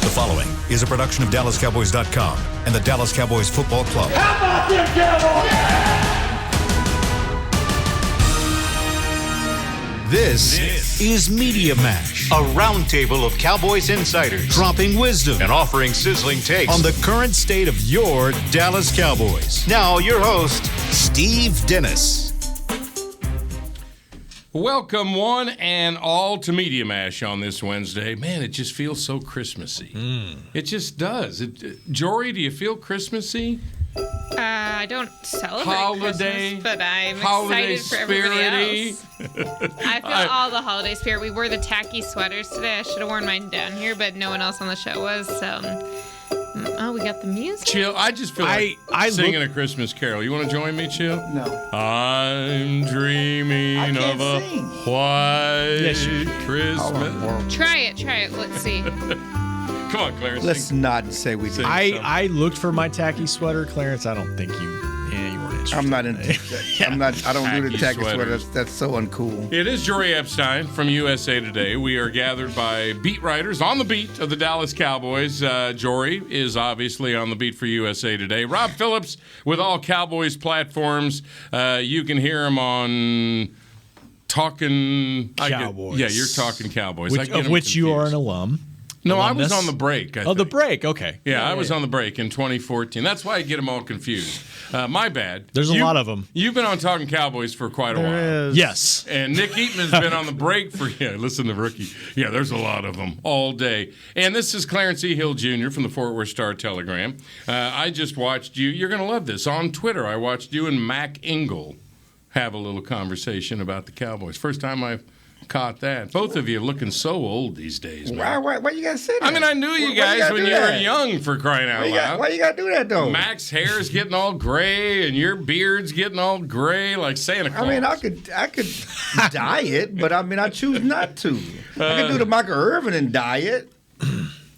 The following is a production of DallasCowboys.com and the Dallas Cowboys Football Club. How about them Cowboys? This is Media Mash, A roundtable of Cowboys insiders dropping wisdom and offering sizzling takes on the current state of your Dallas Cowboys. Now, your host, Steve Dennis. Welcome, one and all, to Media Mash on this Wednesday. Man, it just feels so Christmassy. It just does. Jory, do you feel Christmassy? I don't celebrate Holiday, Christmas, but I'm holiday excited for everybody spirity. else. I feel all the holiday spirit. We wore the tacky sweaters today. I should have worn mine down here, but no one else on the show was. So, we got the music. Chill. I just feel like singing a Christmas carol. You want to join me, Chill? No. I'm dreaming of a white Christmas. Try it. Let's see. Come on, Clarence. Let's not say we did. I looked for my tacky sweater, Clarence. I don't think you weren't interested. I'm not into I don't do the tacky sweater. That's so uncool. It is Jory Epstein from USA Today. We are gathered by beat writers on the beat of the Dallas Cowboys. Jory is obviously on the beat for USA Today. Rob Phillips with all Cowboys platforms. You can hear him on Talking Cowboys. Yeah, you're Talking Cowboys. Of which you are an alum. No, Alumnus? I was on the break. The break. Okay. Yeah, I was on the break in 2014. That's why I get them all confused. My bad. There's a lot of them. You've been on Talking Cowboys for quite a while. Yes. And Nick Eatman's been on the break for, listen to Rookie. Yeah, there's a lot of them all day. And this is Clarence E. Hill Jr. from the Fort Worth Star-Telegram. I just watched you. You're going to love this. On Twitter, I watched you and Mac Engel have a little conversation about the Cowboys. First time I've caught that. Both of you looking so old these days, man. Why you gotta say that? I mean, I knew you guys when you were young, for crying out loud. Why you gotta do that, though? Mac's hair's getting all gray, and your beard's getting all gray like Santa Claus. I mean, I could dye it, but I mean, I choose not to. I could do the Michael Irvin and dye it.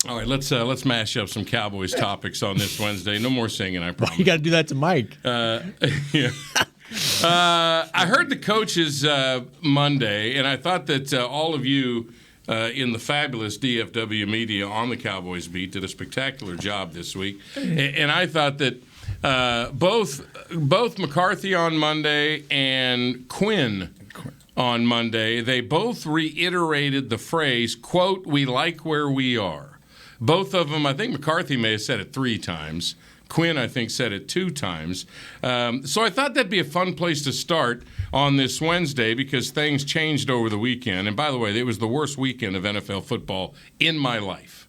All right, let's mash up some Cowboys topics on this Wednesday. No more singing, I promise. You got to do that to Mike. Yeah. I heard the coaches Monday, and I thought that all of you in the fabulous DFW media on the Cowboys beat did a spectacular job this week. And I thought that both McCarthy on Monday and Quinn on Monday, they both reiterated the phrase, quote, "we like where we are." Both of them, I think McCarthy may have said it 3 times. Quinn, I think, said it 2 times. So I thought that'd be a fun place to start on this Wednesday because things changed over the weekend. And by the way, it was the worst weekend of NFL football in my life.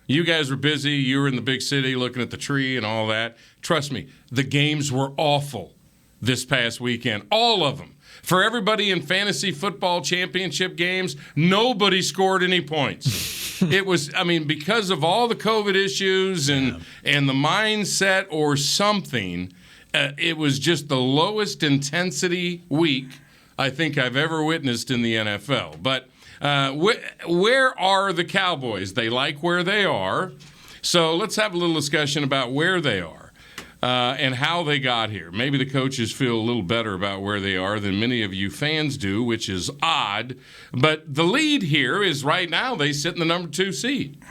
You guys were busy. You were in the big city looking at the tree and all that. Trust me, the games were awful this past weekend. All of them. For everybody in fantasy football championship games, nobody scored any points. It was, I mean, because of all the COVID issues and the mindset or something, it was just the lowest intensity week I think I've ever witnessed in the NFL. But where are the Cowboys? They like where they are. So let's have a little discussion about where they are. And how they got here. Maybe the coaches feel a little better about where they are than many of you fans do, which is odd. But the lead here is right now they sit in the number 2 seed.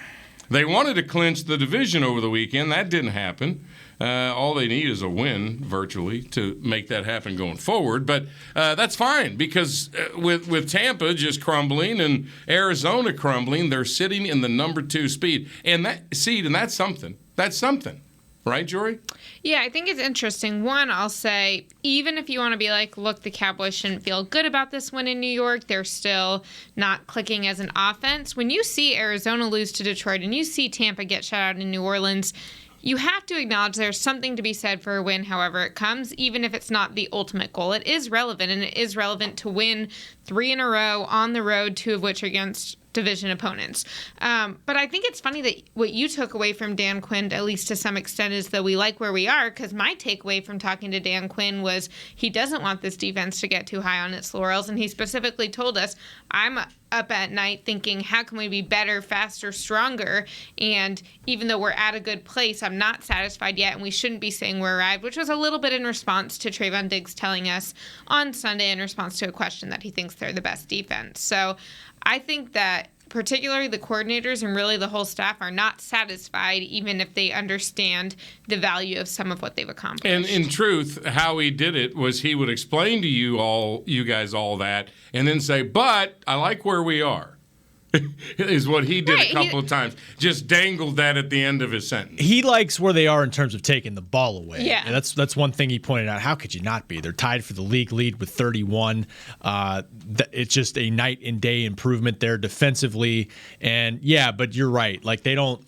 They wanted to clinch the division over the weekend. That didn't happen. All they need is a win, virtually, to make that happen going forward. But that's fine because with Tampa just crumbling and Arizona crumbling, they're sitting in the number 2 seed. And that's something. That's something. Right, Jory? Yeah, I think it's interesting. One, I'll say, even if you want to be like, look, the Cowboys shouldn't feel good about this win in New York, they're still not clicking as an offense. When you see Arizona lose to Detroit and you see Tampa get shut out in New Orleans, you have to acknowledge there's something to be said for a win however it comes, even if it's not the ultimate goal. It is relevant, and it is relevant to win 3 in a row on the road, 2 of which are against division opponents. But I think it's funny that what you took away from Dan Quinn, at least to some extent, is that we like where we are, because my takeaway from talking to Dan Quinn was he doesn't want this defense to get too high on its laurels, and he specifically told us, I'm up at night thinking, how can we be better, faster, stronger? And even though we're at a good place, I'm not satisfied yet, and we shouldn't be saying we're arrived, which was a little bit in response to Trayvon Diggs telling us on Sunday in response to a question that he thinks they're the best defense. So I think that particularly the coordinators and really the whole staff, are not satisfied, even if they understand the value of some of what they've accomplished. And in truth, how he did it was he would explain to you guys all that, and then say, "But I like where we are." Is what he did a couple of times. Just dangled that at the end of his sentence. He likes where they are in terms of taking the ball away. Yeah. And that's one thing he pointed out. How could you not be? They're tied for the league lead with 31. It's just a night and day improvement there defensively. And yeah, but you're right. Like they don't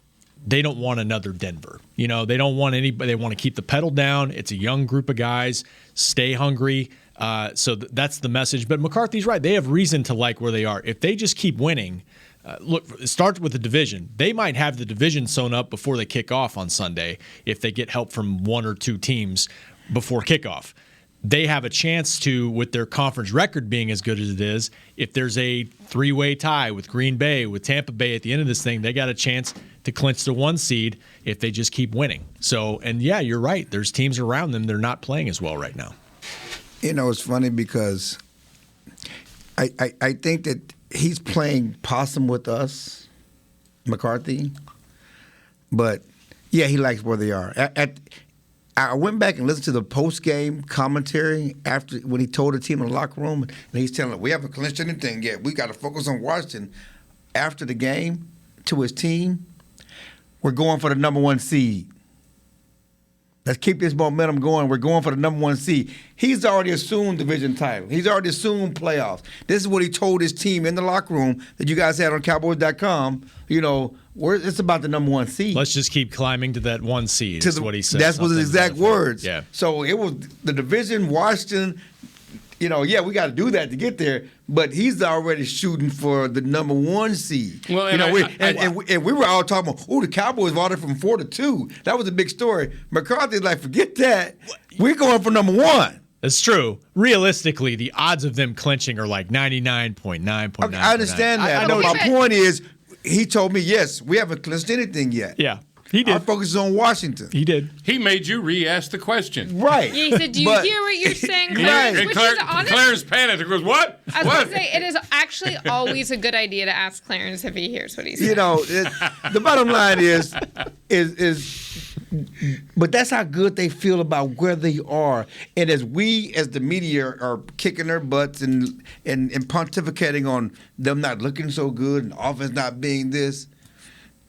want another Denver. They don't want anybody. They want to keep the pedal down. It's a young group of guys. Stay hungry. So that's the message. But McCarthy's right. They have reason to like where they are. If they just keep winning, look, it starts with the division. They might have the division sewn up before they kick off on Sunday if they get help from one or two teams before kickoff. They have a chance to, with their conference record being as good as it is, if there's a three-way tie with Green Bay, with Tampa Bay at the end of this thing, they got a chance to clinch the 1 seed if they just keep winning. So, and yeah, you're right. There's teams around them. They're not playing as well right now. It's funny because I think that he's playing possum with us, McCarthy. But, yeah, he likes where they are. I went back and listened to the post-game commentary after when he told the team in the locker room, and he's telling them, we haven't clinched anything yet. We got to focus on Washington. After the game, to his team, we're going for the number 1 seed. Let's keep this momentum going. We're going for the number 1 seed. He's already assumed division title. He's already assumed playoffs. This is what he told his team in the locker room that you guys had on Cowboys.com. It's about the number 1 seed. Let's just keep climbing to that 1 seed. Is what he said. That's what his exact words. Yeah. So it was the division, Washington. We got to do that to get there. But he's already shooting for the number 1 seed. Well, and we were all talking about, the Cowboys vaulted from 4 to 2. That was a big story. McCarthy's like, forget that. We're going for number 1. That's true. Realistically, the odds of them clinching are like 99.9.9. Okay, I understand that. But my point is, he told me, yes, we haven't clinched anything yet. Yeah. He did. Our focus is on Washington. He did. He made you re-ask the question. Right. Yeah, he said, do you hear what you're saying, Clarence? And Clarence panicked and goes, what? I was going to say, it is actually always a good idea to ask Clarence if he hears what he's saying. The bottom line is, but that's how good they feel about where they are. And as we, as the media, are kicking their butts and pontificating on them not looking so good and offense not being this,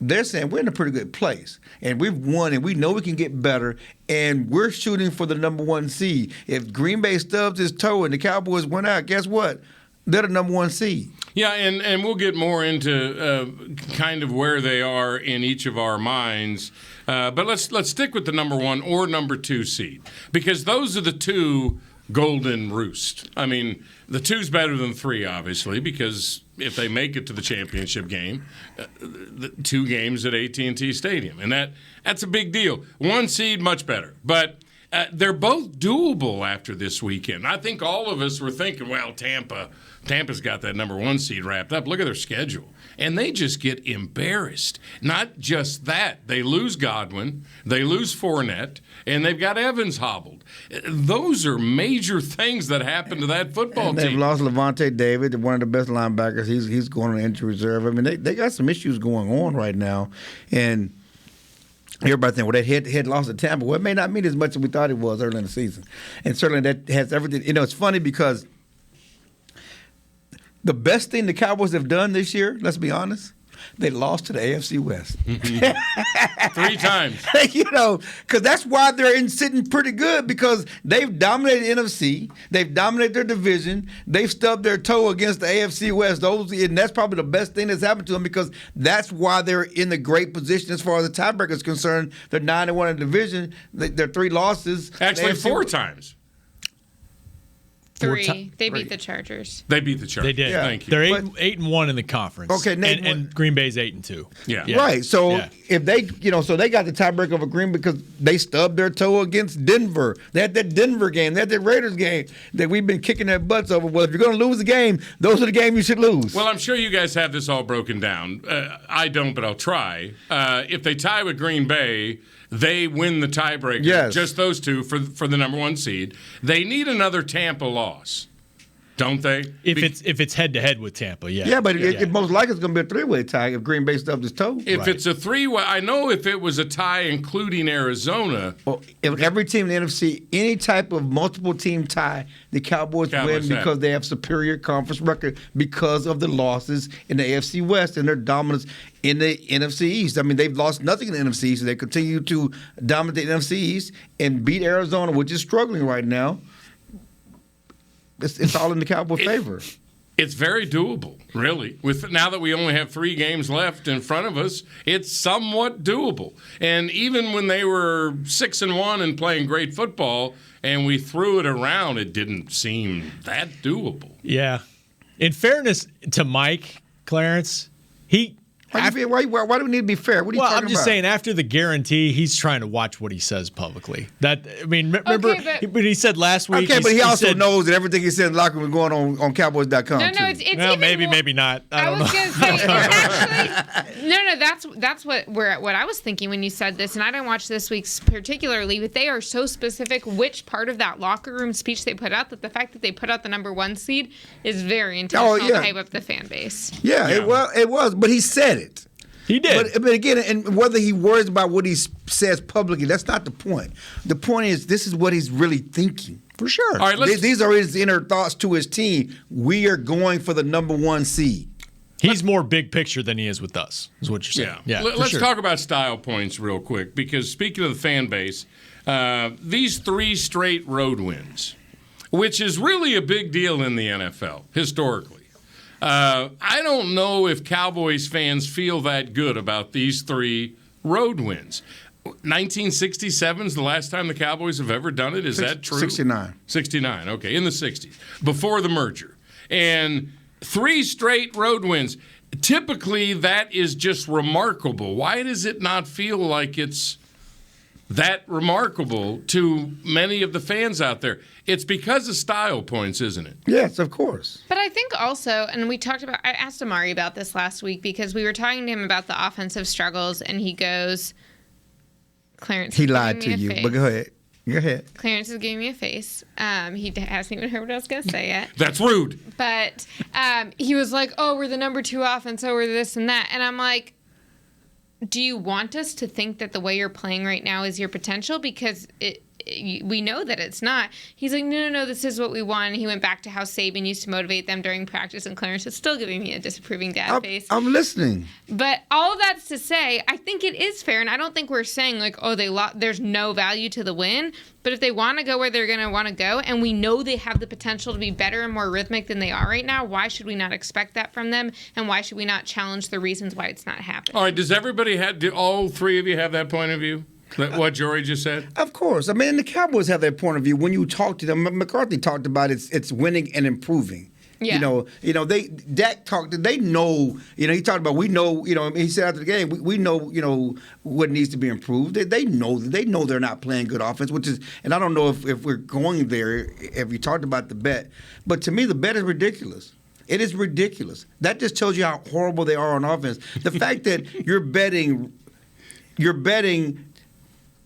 they're saying we're in a pretty good place. And we've won, and we know we can get better, and we're shooting for the number 1 seed. If Green Bay stubs his toe and the Cowboys went out, guess what? They're the number 1 seed. Yeah, and we'll get more into kind of where they are in each of our minds. But let's stick with the number 1 or number 2 seed, because those are the two golden roost. I mean, the 2's better than 3, obviously, because if they make it to the championship game, the 2 games at AT&T Stadium, and that's a big deal. 1 seed, much better, but they're both doable after this weekend. I think all of us were thinking, well, Tampa's got that number 1 seed wrapped up. Look at their schedule. And they just get embarrassed. Not just that. They lose Godwin, they lose Fournette, and they've got Evans hobbled. Those are major things that happen to that football team. They've lost Levante David, one of the best linebackers. He's going on injury reserve. I mean, they got some issues going on right now. And everybody think, well, that head loss to Tampa. Well, it may not mean as much as we thought it was early in the season. And certainly that has everything. It's funny because the best thing the Cowboys have done this year, let's be honest, they lost to the AFC West. 3 times. Because that's why they're sitting pretty good, because they've dominated NFC. They've dominated their division. They've stubbed their toe against the AFC West. And that's probably the best thing that's happened to them, because that's why they're in the great position as far as the tiebreaker is concerned. They're 9-1 in the division. Their 3 losses. Actually, 4 times. 3. They beat the Chargers. They beat the Chargers. They did. Yeah. Thank you. They're 8-1 in the conference. Okay, and Green Bay's 8-2. Yeah. Right. So if they, so they got the tiebreaker over Green because they stubbed their toe against Denver. They had that Denver game. They had that Raiders game that we've been kicking their butts over. Well, if you're going to lose a game, those are the games you should lose. Well, I'm sure you guys have this all broken down. I don't, but I'll try. If they tie with Green Bay, they win the tiebreaker. Yes. Just those 2 for the number 1 seed. They need another Tampa loss. Don't they? If it's head to head with Tampa, yeah. Yeah, but it most likely it's going to be a three-way tie if Green Bay stubbed his toe. If it's a three-way, I know if it was a tie including Arizona. Well, if every team in the NFC, any type of multiple team tie, the Cowboys win because they have superior conference record because of the losses in the AFC West and their dominance in the NFC East. I mean, they've lost nothing in the NFC East, so they continue to dominate the NFC East and beat Arizona, which is struggling right now. It's all in the Cowboys' favor. It's very doable, really. With now that we only have 3 games left in front of us, it's somewhat doable. And even when they were 6-1 and playing great football, and we threw it around, it didn't seem that doable. Yeah. In fairness to Mike Clarence, Why do we need to be fair? What are you talking about? I'm just saying, after the guarantee, he's trying to watch what he says publicly. Remember what he said last week? Okay, but he also knows that everything he said in the locker room is going on Cowboys.com. No, it's well, maybe not. I don't know. Was going to say, actually, that's what I was thinking when you said this, and I didn't watch this week's particularly, but they are so specific which part of that locker room speech they put out that the fact that they put out the number 1 seed is very intentional to hype up the fan base. Yeah. It was, but he said it. He did. But again, and whether he worries about what he says publicly, that's not the point. The point is, this is what he's really thinking. For sure. All right, these are his inner thoughts to his team. We are going for the number 1 seed. He's more big picture than he is with us, is what you're saying. Yeah. Let's talk about style points real quick, because speaking of the fan base, these 3 straight road wins, which is really a big deal in the NFL, historically. I don't know if Cowboys fans feel that good about these 3 road wins. 1967 is the last time the Cowboys have ever done it. Is that true? 69. 69, okay, in the 60s, before the merger. And 3 straight road wins. Typically, that is just remarkable. Why does it not feel like it's that remarkable to many of the fans out there? It's because of style points, isn't it? Yes, of course. But I think also, and I asked Amari about this last week because we were talking to him about the offensive struggles, and he goes, Clarence, he lied to you, but go ahead. Go ahead. Clarence is giving me a face. He hasn't even heard what I was going to say yet. That's rude. But he was like, oh, we're the number 2 offense, oh, we're this and that. And I'm like, do you want us to think that the way you're playing right now is your potential? Because we know that it's not. He's like, no, this is what we want. And he went back to how Saban used to motivate them during practice, and Clarence is still giving me a disapproving dad face. I'm listening. But all of that's to say, I think it is fair, and I don't think we're saying, like, oh, there's no value to the win. But if they want to go where they're going to want to go, and we know they have the potential to be better and more rhythmic than they are right now, why should we not expect that from them? And why should we not challenge the reasons why it's not happening? All right, do all 3 of you have that point of view? What Jory just said? Of course. I mean, the Cowboys have that point of view. When you talk to them, McCarthy talked about it's winning and improving. Yeah. Dak talked. They know. He talked about we know. He said after the game, we know. What needs to be improved. They know. They know they're not playing good offense, which is. And I don't know if we're going there. If you talked about the bet, but to me, the bet is ridiculous. It is ridiculous. That just tells you how horrible they are on offense. The fact that you're betting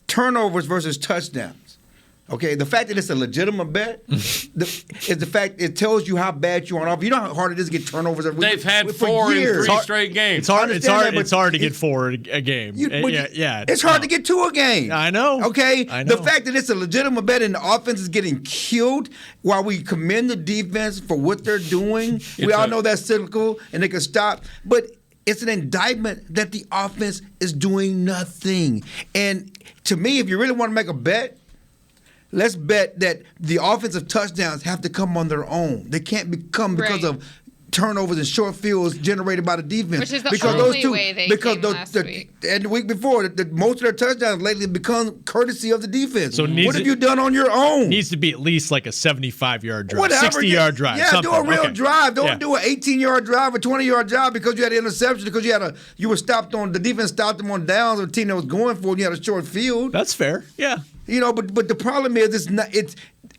turnovers versus touchdowns. Okay, the fact that it's a legitimate bet is the fact it tells you how bad you are on offense. You know how hard it is to get turnovers every week. They've had 4 in 3 straight games. It's hard to get 4 a game. It's hard to get 2 a game. I know. Okay? I know. The fact that it's a legitimate bet and the offense is getting killed while we commend the defense for what they're doing. We all know that's cyclical and they can stop. But it's an indictment that the offense is doing nothing. And to me, if you really want to make a bet, let's bet that the offensive touchdowns have to come on their own. They can't come because of turnovers and short fields generated by the defense. Which is the only way they came last week. And the week before, most of their touchdowns lately have become courtesy of the defense. So what have you done on your own? Needs to be at least like a 75-yard drive, 60-yard drive. Yeah, something. Do a real drive. Don't do an 18-yard drive, a 20-yard drive because you had an interception, because you were stopped on, the defense stopped them on downs of a team that was going for it, and you had a short field. That's fair, yeah. But the problem is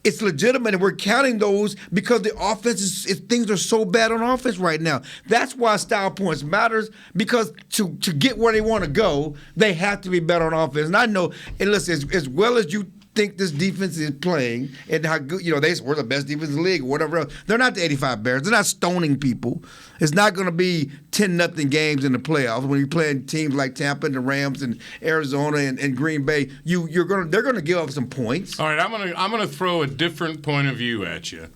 it's legitimate, and we're counting those because the offense things are so bad on offense right now. That's why style points matters, because to get where they want to go, they have to be better on offense. And I know, and listen, as well as you think this defense is playing and how good, we're the best defense in the league or whatever else. They're not the 85 Bears. They're not stoning people. It's not going to be 10-0 games in the playoffs when you're playing teams like Tampa and the Rams and Arizona and Green Bay. They're going to give up some points. All right, I'm gonna throw a different point of view at you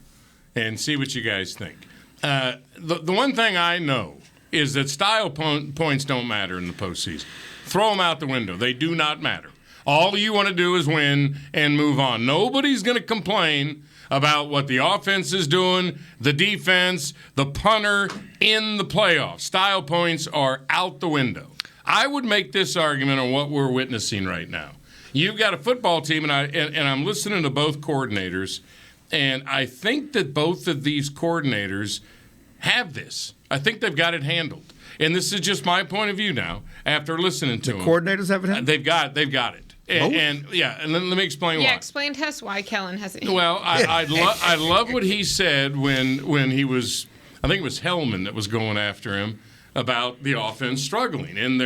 and see what you guys think. The one thing I know is that style points don't matter in the postseason. Throw them out the window. They do not matter. All you want to do is win and move on. Nobody's going to complain about what the offense is doing, the defense, the punter in the playoffs. Style points are out the window. I would make this argument on what we're witnessing right now. You've got a football team, and I'm listening to both coordinators, and I think that both of these coordinators have this. I think they've got it handled. And this is just my point of view now after listening to them. The coordinators have it handled? They've got it. And then let me explain why. Yeah, explain to us why Kellen hasn't. Well, I love what he said when he was, I think it was Hellman that was going after him about the offense struggling. And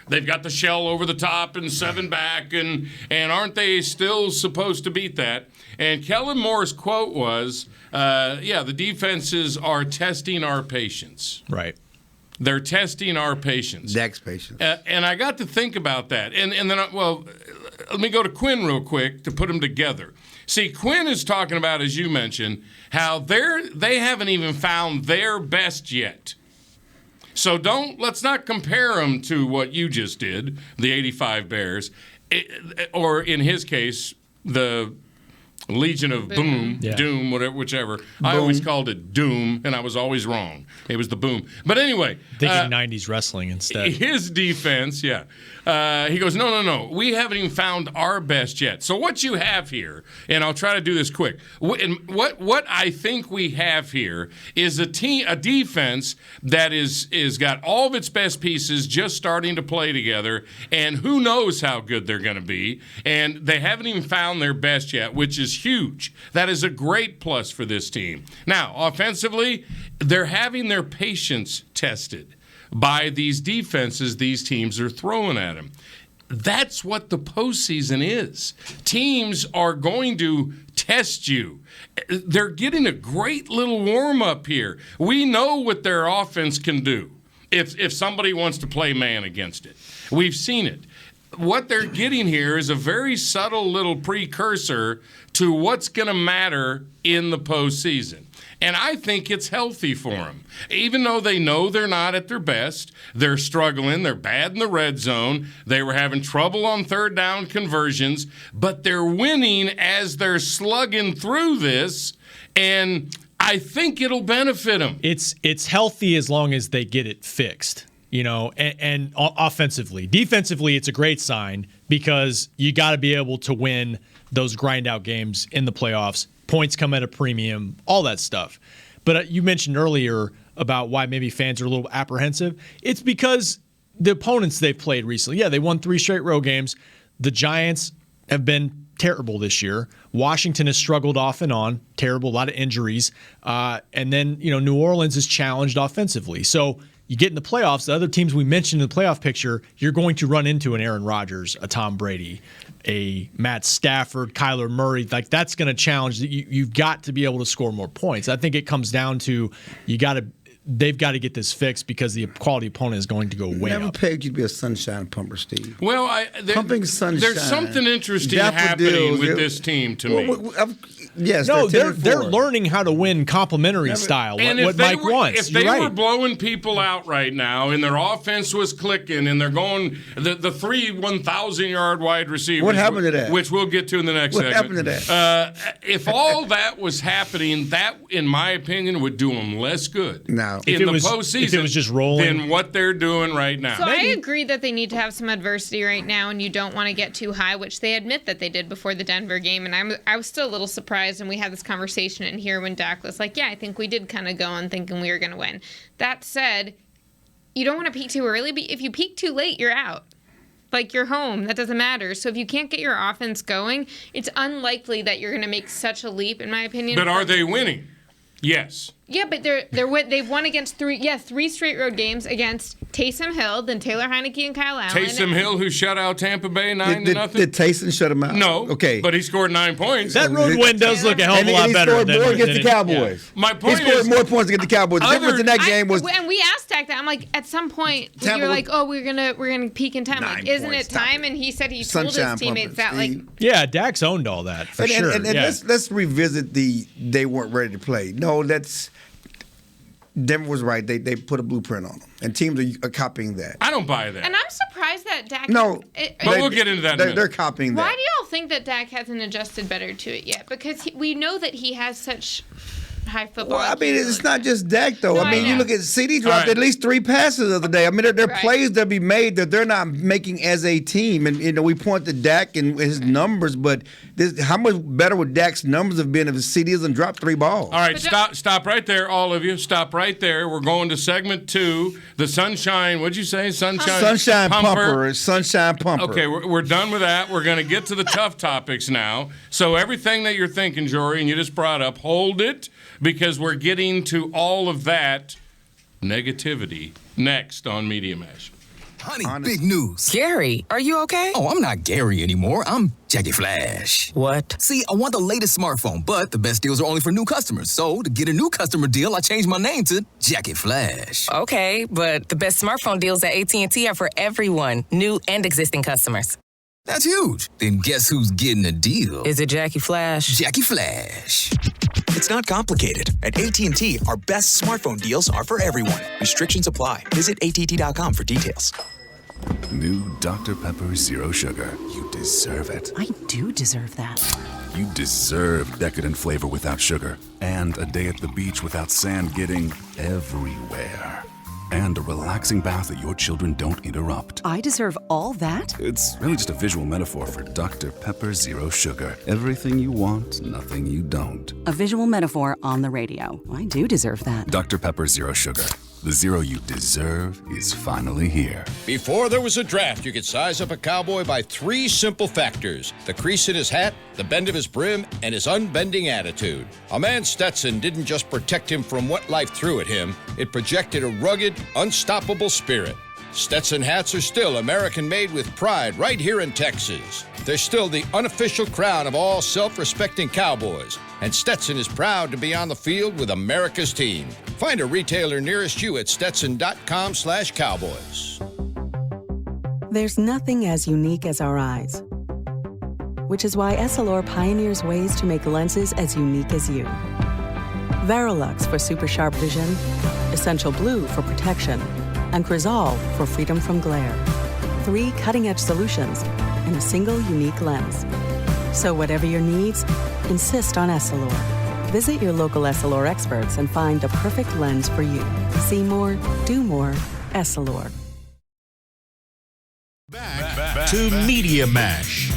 they've got the shell over the top and 7 back, and aren't they still supposed to beat that? And Kellen Moore's quote was, the defenses are testing our patience. Right. They're testing our patience. Dak's patience. And I got to think about that. And then, let me go to Quinn real quick to put them together. See, Quinn is talking about, as you mentioned, how they haven't even found their best yet. So let's not compare them to what you just did, the 85 Bears, or in his case, the Legion of Boom, Doom, whichever. Boom. I always called it Doom, and I was always wrong. It was the Boom. But anyway. Thinking 90s wrestling instead. His defense, he goes, no. We haven't even found our best yet. So what you have here, and I'll try to do this quick. What I think we have here is a defense that is got all of its best pieces just starting to play together, and who knows how good they're going to be. And they haven't even found their best yet, which is huge. That is a great plus for this team. Now, offensively, they're having their patience tested by these defenses these teams are throwing at them. That's what the postseason is. Teams are going to test you. They're getting a great little warm-up here. We know what their offense can do if somebody wants to play man against it. We've seen it. What they're getting here is a very subtle little precursor to what's going to matter in the postseason. And I think it's healthy for them. Even though they know they're not at their best, they're struggling, they're bad in the red zone, they were having trouble on third down conversions, but they're winning as they're slugging through this, and I think it'll benefit them. It's healthy as long as they get it fixed. And offensively. Defensively, it's a great sign because you got to be able to win those grind-out games in the playoffs. Points come at a premium, all that stuff. But you mentioned earlier about why maybe fans are a little apprehensive. It's because the opponents they've played recently, they won 3 straight road games. The Giants have been terrible this year. Washington has struggled off and on, terrible, a lot of injuries. And then, New Orleans is challenged offensively. So you get in the playoffs, the other teams we mentioned in the playoff picture, you're going to run into an Aaron Rodgers, a Tom Brady, a Matt Stafford, Kyler Murray. Like, that's going to challenge. You've got to be able to score more points. I think it comes down to they've got to get this fixed because the quality opponent is going to go way Never up. pegged you to be a sunshine pumper, Steve. Well, pumping sunshine. There's something interesting happening with this team to me. Yes, no, they're learning how to win complimentary style. What Mike wants. If they were blowing people out right now, and their offense was clicking, and they're going the 3 1,000-yard wide receivers. What happened to that? Which we'll get to in the next segment. What happened to that? If all that was happening, that, in my opinion, would do them less good. No. In the postseason, if it was just rolling, than what they're doing right now. So I agree that they need to have some adversity right now, and you don't want to get too high, which they admit that they did before the Denver game. And I was still a little surprised, and we had this conversation in here when Dak was like, I think we did kind of go on thinking we were going to win. That said, you don't want to peak too early, but if you peak too late, you're out. Like, you're home. That doesn't matter. So if you can't get your offense going, it's unlikely that you're going to make such a leap, in my opinion. But are they winning? Yes. Yeah, but they've won against three straight road games against Taysom Hill, then Taylor Heineke and Kyle Allen. Taysom Hill, who shut out Tampa Bay 9-0. Did Taysom shut him out? No. Okay. But he scored 9 points. That road win does look a hell of a lot better. And he scored more against the Cowboys. My point he scored is, more points against the Cowboys. The difference in that game was. And we asked Dak that. I'm like, at some point, Tampa you're was- like, oh, we're gonna peak in time. 9 Like, isn't points, it time? stop it. And he said he told his Sunshine teammates pumping, that Steve. Yeah, Dak's owned all that for sure. And let's revisit they weren't ready to play. No, Denver was right. They put a blueprint on them, and teams are copying that. I don't buy that. And I'm surprised that Dak. No, But we'll get into that in a minute. They're copying that. Why do y'all think that Dak hasn't adjusted better to it yet? Because we know that he has such high football. Well, I mean, IQ. it's not just Dak, though. No, I mean, I you know. look at CD dropped right. at least 3 passes the other day. I mean, there are Right. plays that be made that they're not making as a team. And, we point to Dak and his numbers, but how much better would Dak's numbers have been if CD doesn't drop 3 balls? All right, stop right there, all of you. Stop right there. We're going to segment 2, the Sunshine, what'd you say? Sunshine Pumper. Sunshine Pumper. Okay, we're done with that. We're going to get to the tough topics now. So everything that you're thinking, Jory, and you just brought up, hold it, because we're getting to all of that negativity next on Media Mash. Honey, big news. Gary, are you okay? Oh, I'm not Gary anymore. I'm Jackie Flash. What? See, I want the latest smartphone, but the best deals are only for new customers. So, to get a new customer deal, I changed my name to Jackie Flash. Okay, but the best smartphone deals at AT&T are for everyone, new and existing customers. That's huge. Then guess who's getting a deal? Is it Jackie Flash? Jackie Flash. It's not complicated. At AT&T, our best smartphone deals are for everyone. Restrictions apply. Visit att.com for details. New Dr. Pepper Zero Sugar. You deserve it. I do deserve that. You deserve decadent flavor without sugar. And a day at the beach without sand getting everywhere. And a relaxing bath that your children don't interrupt. I deserve all that? It's really just a visual metaphor for Dr. Pepper Zero Sugar. Everything you want, nothing you don't. A visual metaphor on the radio. I do deserve that. Dr. Pepper Zero Sugar. The zero you deserve is finally here. Before there was a draft, you could size up a cowboy by 3 simple factors: the crease in his hat, the bend of his brim, and his unbending attitude. A man Stetson didn't just protect him from what life threw at him, it projected a rugged, unstoppable spirit. Stetson hats are still American-made with pride right here in Texas. They're still the unofficial crown of all self-respecting cowboys, and Stetson is proud to be on the field with America's team. Find a retailer nearest you at stetson.com/cowboys. There's nothing as unique as our eyes, which is why Essilor pioneers ways to make lenses as unique as you. Verilux for super sharp vision, Essential Blue for protection, and Crizal for freedom from glare. 3 cutting-edge solutions in a single unique lens. So whatever your needs, insist on Essilor. Visit your local Essilor experts and find the perfect lens for you. See more, do more, Essilor. Back to Media Mash.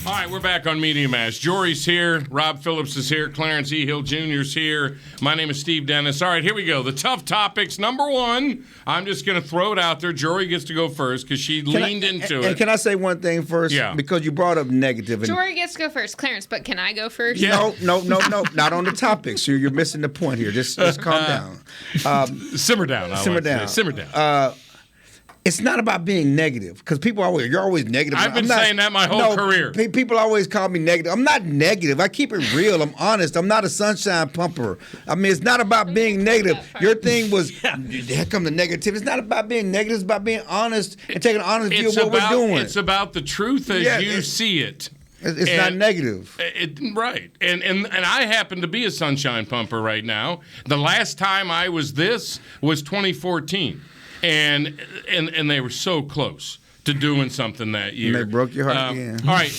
All right, we're back on Media Mash. Jory's here. Rob Phillips is here. Clarence E. Hill Jr.'s here. My name is Steve Dennis. All right, here we go. The tough topics. Number 1, I'm just going to throw it out there. Jory gets to go first because she leaned into it. And can I say one thing first? Yeah. Because you brought up negative. And Jory gets to go first. Clarence, but can I go first? No. Not on the topics. You're missing the point here. Just calm down. Simmer down. Simmer down. It's not about being negative because you're always negative. I've been saying that my whole career. People always call me negative. I'm not negative. I keep it real. I'm honest. I'm not a sunshine pumper. I mean, it's not about being negative. Your thing was, here come the negative. It's not about being negative. It's about being honest and taking an honest view of what we're doing. It's about the truth as you see it. It's not negative. Right. And I happen to be a sunshine pumper right now. The last time I was this was 2014. And they were so close to doing something that year. And they broke your heart again. All right.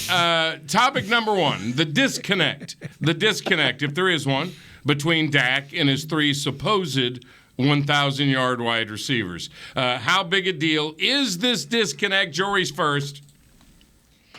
Topic number 1, the disconnect. The disconnect, if there is one, between Dak and his 3 supposed 1,000-yard wide receivers. How big a deal is this disconnect? Jory's first.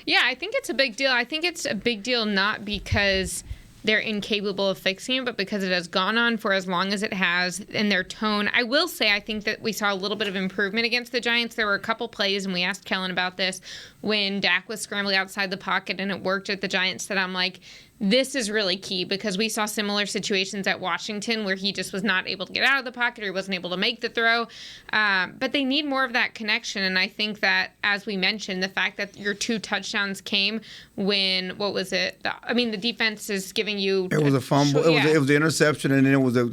Yeah, I think it's a big deal. I think it's a big deal not because they're incapable of fixing it, but because it has gone on for as long as it has, and their tone. I will say I think that we saw a little bit of improvement against the Giants. There were a couple plays, and we asked Kellen about this, when Dak was scrambling outside the pocket and it worked at the Giants, that I'm like, this is really key because we saw similar situations at Washington where he just was not able to get out of the pocket or he wasn't able to make the throw. But they need more of that connection. And I think that, as we mentioned, the fact that your 2 touchdowns came when, what was it? The defense is giving you... It was a fumble. It was the interception, and then it was a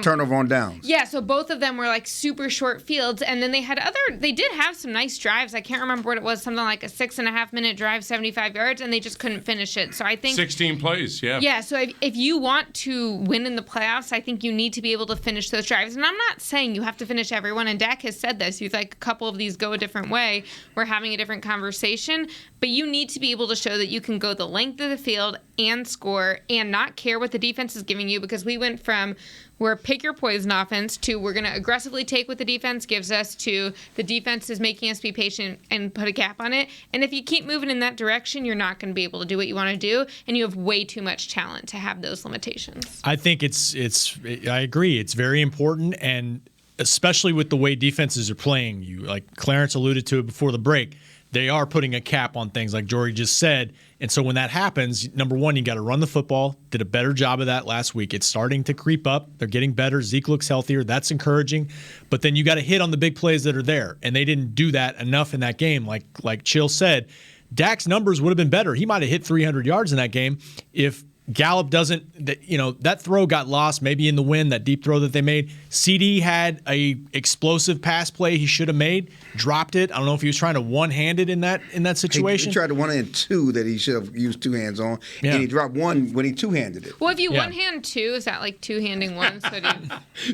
turnover on downs. Yeah, so both of them were like super short fields. And then they did have some nice drives. I can't remember what it was, something like a 6.5-minute drive, 75 yards, and they just couldn't finish it. So I think... 16 plays, yeah. Yeah, so if you want to win in the playoffs, I think you need to be able to finish those drives. And I'm not saying you have to finish everyone, and Dak has said this. He's like, a couple of these go a different way. We're having a different conversation. But you need to be able to show that you can go the length of the field and score and not care what the defense is giving you, because we went from we're pick your poison offense to we're going to aggressively take what the defense gives us to the defense is making us be patient and put a cap on it. And if you keep moving in that direction, you're not going to be able to do what you want to do, and you have way too much talent to have those limitations. I think I agree. It's very important, and especially with the way defenses are playing, you like Clarence alluded to it before the break, they are putting a cap on things like Jory just said. And so when that happens, number one, you got to run the football. Did a better job of that last week. It's starting to creep up. They're getting better. Zeke looks healthier. That's encouraging. But then you got to hit on the big plays that are there. And they didn't do that enough in that game. Like Chill said, Dak's numbers would have been better. He might have hit 300 yards in that game if Gallup doesn't, that throw got lost maybe in the wind, that deep throw that they made. CD had a explosive pass play he should have made, dropped it. I don't know if he was trying to one-handed in that situation. He tried to one-hand 2 that he should have used 2 hands on, and he dropped 1 when he 2-handed it. Well, if you one-hand 2, is that like 2-handing 1?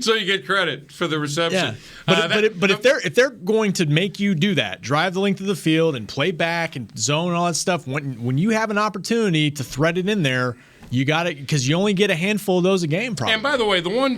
So you get credit for the reception. Yeah. But if they're going to make you do that, drive the length of the field and play back and zone and all that stuff, when you have an opportunity to thread it in there, you got it, because you only get a handful of those a game, probably. And by the way, the one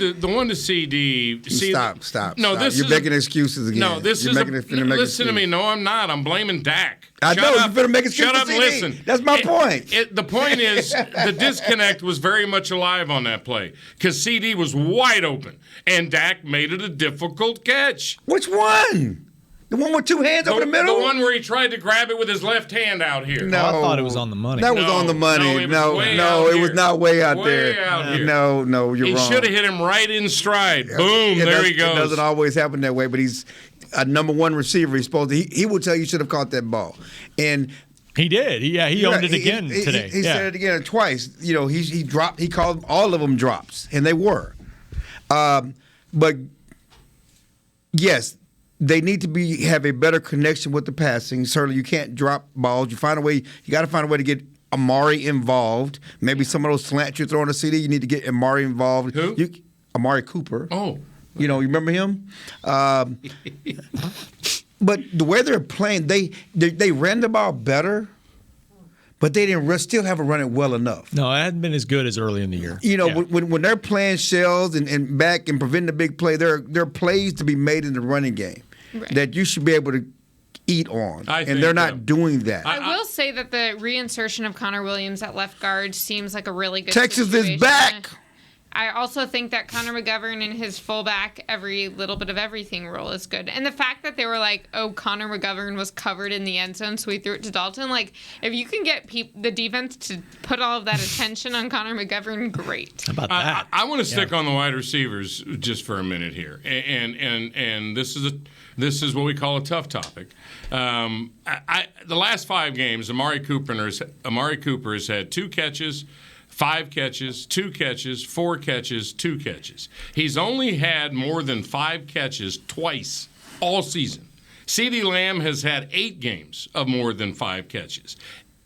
to CD. Stop. No, you're making excuses again. No, listen to me. No, I'm not. I'm blaming Dak. I know you better make excuses. Shut up and listen. That's my point. The point is the disconnect was very much alive on that play because CD was wide open and Dak made it a difficult catch. Which one? The one with 2 hands over the middle? The one where he tried to grab it with his left hand out here. No. I thought it was on the money. That was on the money. No, it was not way out there. No, you're wrong. He should have hit him right in stride. Boom, there he goes. It doesn't always happen that way, but he's a number 1 receiver. He's supposed to. He would tell you should have caught that ball. And he did. He owned it again today. He said it again twice. He dropped. He called all of them drops, and they were. But yes, they need to have a better connection with the passing. Certainly, you can't drop balls. You got to find a way to get Amari involved. Maybe some of those slants you're throwing to CD, you need to get Amari involved. Who? Amari Cooper. Oh. You remember him? But the way they're playing, they ran the ball better, but they didn't still haven't run it well enough. No, it hadn't been as good as early in the year. When they're playing shells and back and preventing the big play, there are plays to be made in the running game that you should be able to eat on, and they're not doing that. I will say that the reinsertion of Connor Williams at left guard seems like a really good Texas situation. Is back. I also think that Connor McGovern and his fullback, every little bit of everything role is good. And the fact that they were like, Connor McGovern was covered in the end zone, so we threw it to Dalton. Like, if you can get the defense to put all of that attention on Connor McGovern, great. How about that? I want to stick on the wide receivers just for a minute here, and this is what we call a tough topic. The last 5 games, Amari Cooper has had 2 catches. 5 catches, 2 catches, 4 catches, 2 catches. He's only had more than 5 catches twice all season. CeeDee Lamb has had 8 games of more than 5 catches.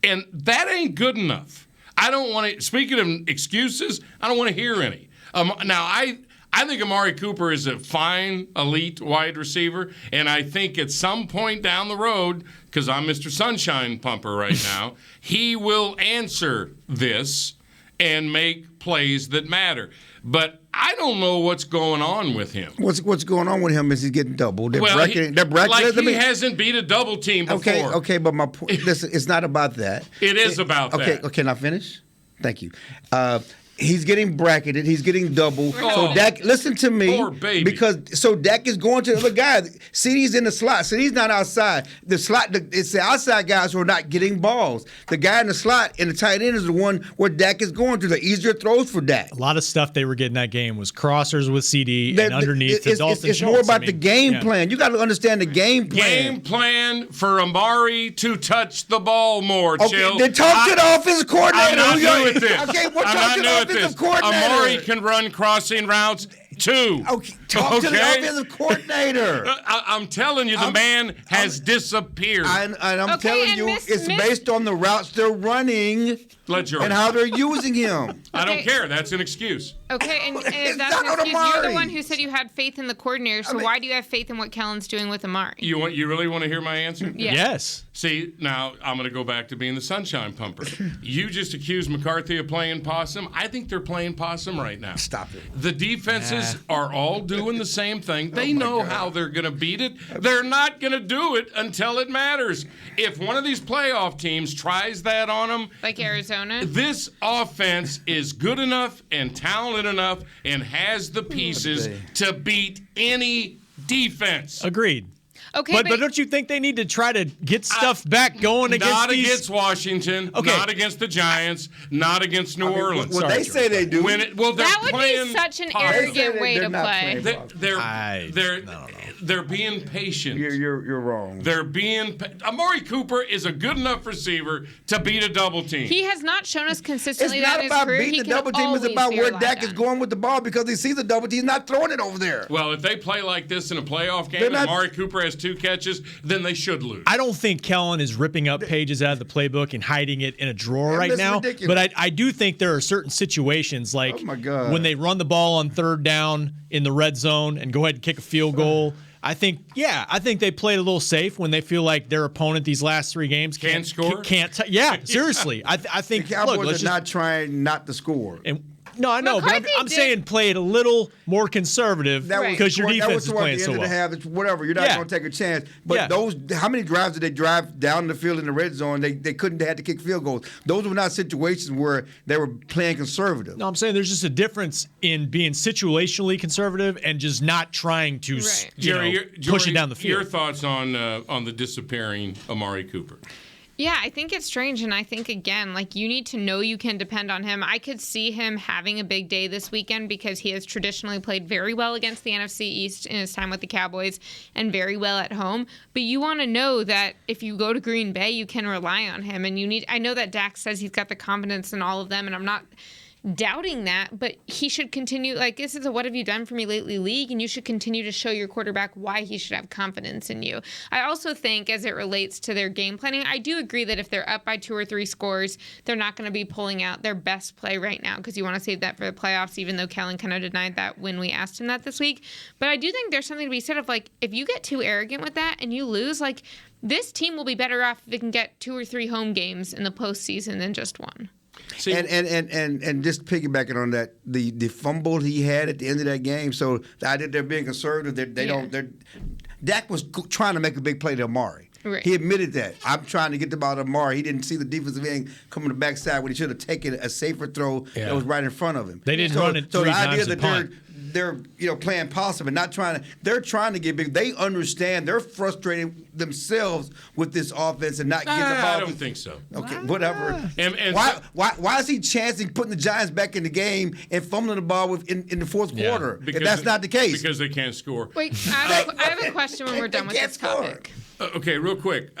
And that ain't good enough. I don't want to, speaking of excuses, I don't want to hear any. Now, I think Amari Cooper is a fine, elite wide receiver, and I think at some point down the road, because I'm Mr. Sunshine Pumper right now, he will answer this and make plays that matter. But I don't know what's going on with him. What's going on with him is he's getting doubled. He hasn't beat a double team before. Okay, but my point, listen, it's not about that. It is about that. Okay, can I finish? Thank you. He's getting bracketed. He's getting double. So Dak, listen to me, poor baby. because Dak is going to the other guy. CeeDee's in the slot. CeeDee's not outside. The slot, it's the outside guys who are not getting balls. The guy in the slot and the tight end is the one where Dak is going to. The easier throws for Dak. A lot of stuff they were getting that game was crossers with CD and underneath the Dalton It's Schultz. more about the game plan. You got to understand the game plan. Game plan for Amari to touch the ball more, Okay, Chill. then talk to the offensive coordinator. I'm not new with this. Okay, we'll I'm talk not to new the with offensive this. coordinator. Amari can run crossing routes too. Okay, talk to the offensive coordinator. I'm telling you, the man has disappeared. And I'm telling you, it's based on the routes they're running and how they're using him. I don't care. That's an excuse. Okay, and if that's not an excuse, you're Amari. the one who said you had faith in the coordinator, so why do you have faith in what Kellen's doing with Amari? You really want to hear my answer? Yeah. Yes. See, now I'm going to go back to being the sunshine pumper. You just accused McCarthy of playing possum. I think they're playing possum right now. Stop it. The defenses are all doing the same thing. They know how they're going to beat it. They're not going to do it until it matters. If one of these playoff teams tries that on them, Like Arizona? this offense is good enough and talented enough and has the pieces to beat any defense. Agreed. Okay, but don't you think they need to try to get stuff back going against Not these? against Washington, not against the Giants, not against New Orleans. What they say they do. They're That would playing be such an possum. arrogant way to play. They're being patient. You're wrong. They're being. Amari Cooper is a good enough receiver to beat a double team. He has not shown us It's consistently not that in his about career. beating He the can double team. It's always about be where relied Dak is on. going with the ball because he sees the double team. He's not throwing it over there. Well, if they play like this in a playoff game They're and not- Amari Cooper has 2 catches, then they should lose. I don't think Kellen is ripping up pages out of the playbook and hiding it in a drawer right that's now. ridiculous. But I do think there are certain situations like Oh, my God. when they run the ball on third down in the red zone and go ahead and kick a field goal. I think they played a little safe when they feel like their opponent these last 3 games Can't score? Seriously. I think The Cowboys let's are not trying not to score. No, I know, but I'm saying play it a little more conservative because your defense is playing so well. That was toward the end of the half. It's whatever. You're not going to take a chance. But how many drives did they drive down the field in the red zone? They couldn't. They had to kick field goals. Those were not situations where they were playing conservative. No, I'm saying there's just a difference in being situationally conservative and just not trying to push it down the field. Your thoughts on the disappearing Amari Cooper? Yeah, I think it's strange, and I think, again, like, you need to know you can depend on him. I could see him having a big day this weekend because he has traditionally played very well against the NFC East in his time with the Cowboys and very well at home. But you want to know that if you go to Green Bay, you can rely on him. And I know that Dak says he's got the confidence in all of them, and I'm not doubting that, but he should continue. Like, this is a what have you done for me lately league, and you should continue to show your quarterback why he should have confidence in you. I also think, as it relates to their game planning, I do agree that if they're up by 2 or 3 scores, they're not going to be pulling out their best play right now because you want to save that for the playoffs, even though Kellen kind of denied that when we asked him that this week. But I do think there's something to be said of, like, if you get too arrogant with that and you lose, like, this team will be better off if it can get 2 or 3 home games in the postseason than just 1. See, and just piggybacking on that, the fumble he had at the end of that game. So the idea they're being conservative, Dak was trying to make a big play to Amari. Right. He admitted that. I'm trying to get the ball to Amari. He didn't see the defensive end coming to the backside when he should have taken a safer throw that was right in front of him. They didn't run it 3 the idea times that and punt. they're playing possum and not trying to. They're trying to get big. They understand. They're frustrated themselves with this offense and not getting the ball. I don't think so. Okay, whatever. And why is he chancing putting the Giants back in the game and fumbling the ball in the fourth quarter? If that's not the case. Because they can't score. Wait, I have a question when we're done with this topic. Okay, real quick.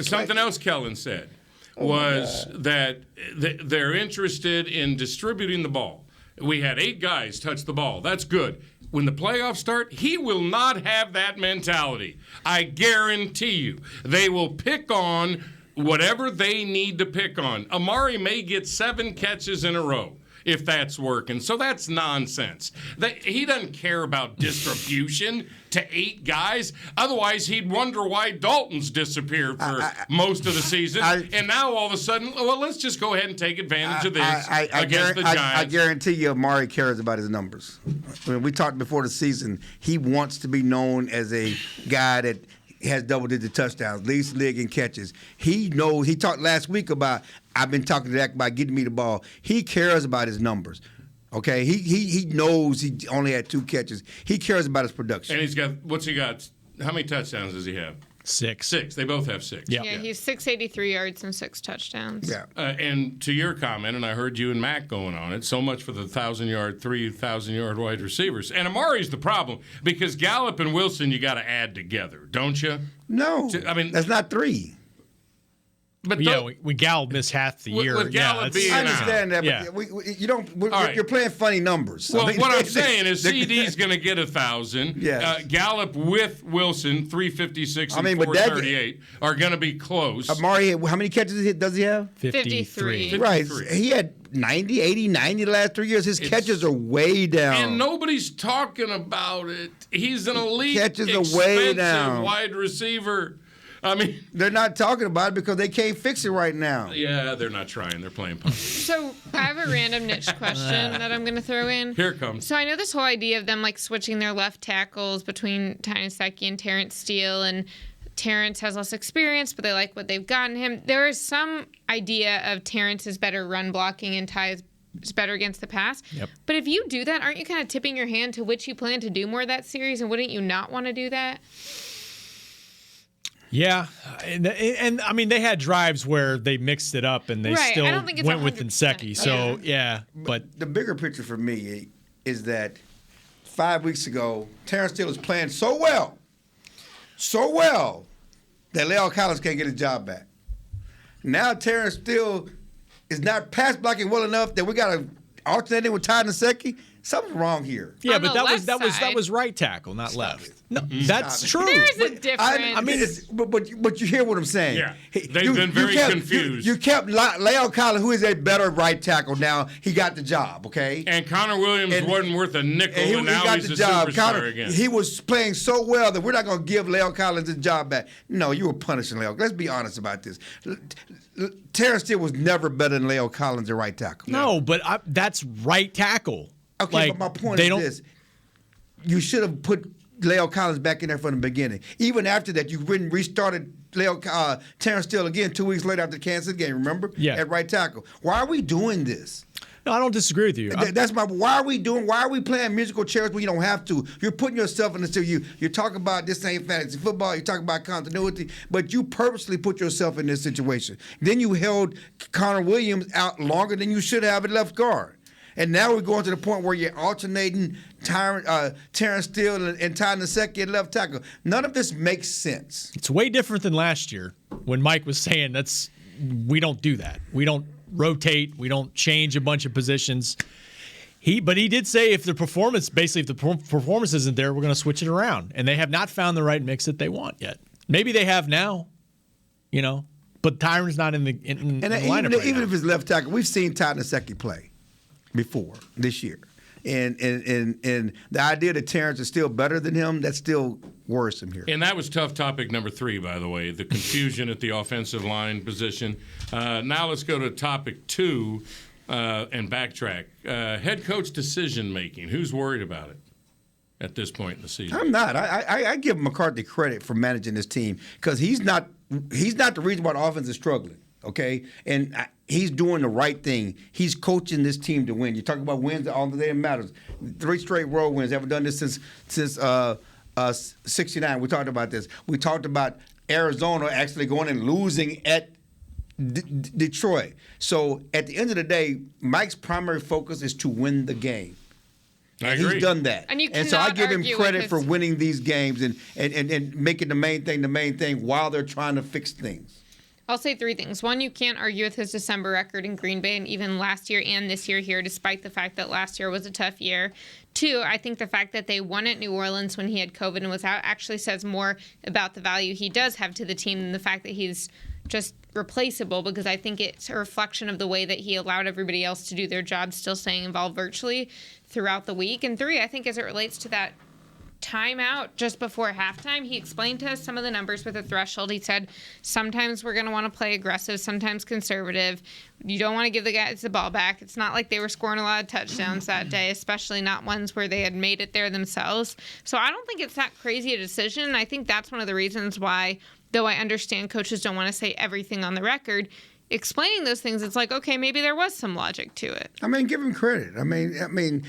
Something else Kellen said was that they're interested in distributing the ball. We had 8 guys touch the ball. That's good. When the playoffs start, he will not have that mentality. I guarantee you. They will pick on whatever they need to pick on. Amari may get 7 catches in a row if that's working. So that's nonsense. He doesn't care about distribution to 8 guys. Otherwise, he'd wonder why Dalton's disappeared for most of the season. And now all of a sudden, well, let's just go ahead and take advantage of this against the Giants. I guarantee you Amari cares about his numbers. When we talked before the season, he wants to be known as a guy that has double-digit touchdowns, leads the league in catches. He knows. He talked last week about, I've been talking to Dak about getting me the ball. He cares about his numbers. Okay? He knows he only had 2 catches. He cares about his production. And he's got, what's he got? How many touchdowns does he have? 6. 6. They both have 6. Yeah, he's 683 yards and 6 touchdowns. Yeah. And to your comment, and I heard you and Mac going on it, so much for the 3,000-yard wide receivers. And Amari's the problem because Gallup and Wilson you got to add together, don't you? No. I mean, that's not 3. But when Gallup missed half the year. With Gallup being I understand out. that, but you don't. Right. You're playing funny numbers. Well, what I'm saying is CD's going to get 1,000. Yes. Gallup with Wilson, 356 and 438, are going to be close. Amari, how many catches does he have? 53. Right. He had 90, 80, 90 the last 3 years. His catches are way down. And nobody's talking about it. He's an elite, catches are way down. expensive wide receiver. I mean, they're not talking about it because they can't fix it right now. Yeah, they're not trying. They're playing punt. So I have a random niche question that I'm going to throw in. Here it comes. So I know this whole idea of them like switching their left tackles between Tynesecki and Terrence Steele, and Terrence has less experience, but they like what they've gotten him. There is some idea of Terrence is better run blocking and Ty is better against the pass. Yep. But if you do that, aren't you kind of tipping your hand to which you plan to do more that series, and wouldn't you not want to do that? Yeah, and I mean they had drives where they mixed it up and they still went with Nsekhe. So but the bigger picture for me is that 5 weeks ago, Terrence Steele was playing so well that La'el Collins can't get his job back. Now Terrence Steele is not pass blocking well enough that we got to alternate it with Ty Nsekhe. Something's wrong here. Yeah, but that was right tackle, not left. No, that's true. There's a difference. I mean, but you hear what I'm saying. Yeah, they've been very confused. You kept La'el Collins, who is a better right tackle now. He got the job, okay? And Connor Williams wasn't worth a nickel, and now he's a superstar again. He was playing so well that we're not going to give La'el Collins his job back. No, you were punishing La'el. Let's be honest about this. Terrence Steele was never better than La'el Collins at right tackle. No, but that's right tackle. Okay, but my point is this. You should have put La'el Collins back in there from the beginning. Even after that, you restarted Terrence Steele again 2 weeks later after the Kansas City game, remember? Yeah. At right tackle. Why are we doing this? No, I don't disagree with you. Why are we playing musical chairs when you don't have to? You're putting yourself in this. You talk about this ain't fantasy football. You talk about continuity, but you purposely put yourself in this situation. Then you held Connor Williams out longer than you should have at left guard. And now we're going to the point where you're alternating Terrence Steele and Ty Nsekhe at left tackle. None of this makes sense. It's way different than last year when Mike was saying we don't do that. We don't rotate. We don't change a bunch of positions. But he did say if the performance isn't there, we're going to switch it around. And they have not found the right mix that they want yet. Maybe they have now, but Tyron's not in the lineup right even now. if it's left tackle, we've seen Ty Nsekhe play before this year. And the idea that Terrence is still better than him, that's still worrisome here. And that was tough topic number 3, by the way, the confusion at the offensive line position. Now let's go to topic 2 and backtrack. Head coach decision-making. Who's worried about it at this point in the season? I'm not. I give McCarthy credit for managing this team because he's not the reason why the offense is struggling. Okay, and he's doing the right thing. He's coaching this team to win. You talk about wins, all the day it matters. 3 straight road wins. Haven't done this since '69. We talked about this. We talked about Arizona actually going and losing at Detroit. So at the end of the day, Mike's primary focus is to win the game. I agree. He's done that. And so I give him credit for his... winning these games and making the main thing while they're trying to fix things. I'll say 3 things. 1, you can't argue with his December record in Green Bay, and even last year and this year here, despite the fact that last year was a tough year. 2, I think the fact that they won at New Orleans when he had COVID and was out actually says more about the value he does have to the team than the fact that he's just replaceable, because I think it's a reflection of the way that he allowed everybody else to do their job, still staying involved virtually throughout the week. And 3, I think as it relates to that timeout just before halftime, he explained to us some of the numbers with the threshold. He said, sometimes we're going to want to play aggressive, sometimes conservative. You don't want to give the guys the ball back. It's not like they were scoring a lot of touchdowns that day, especially not ones where they had made it there themselves. So I don't think it's that crazy a decision. I think that's one of the reasons why, though I understand coaches don't want to say everything on the record, explaining those things, it's like, okay, maybe there was some logic to it. I mean, give him credit. I mean,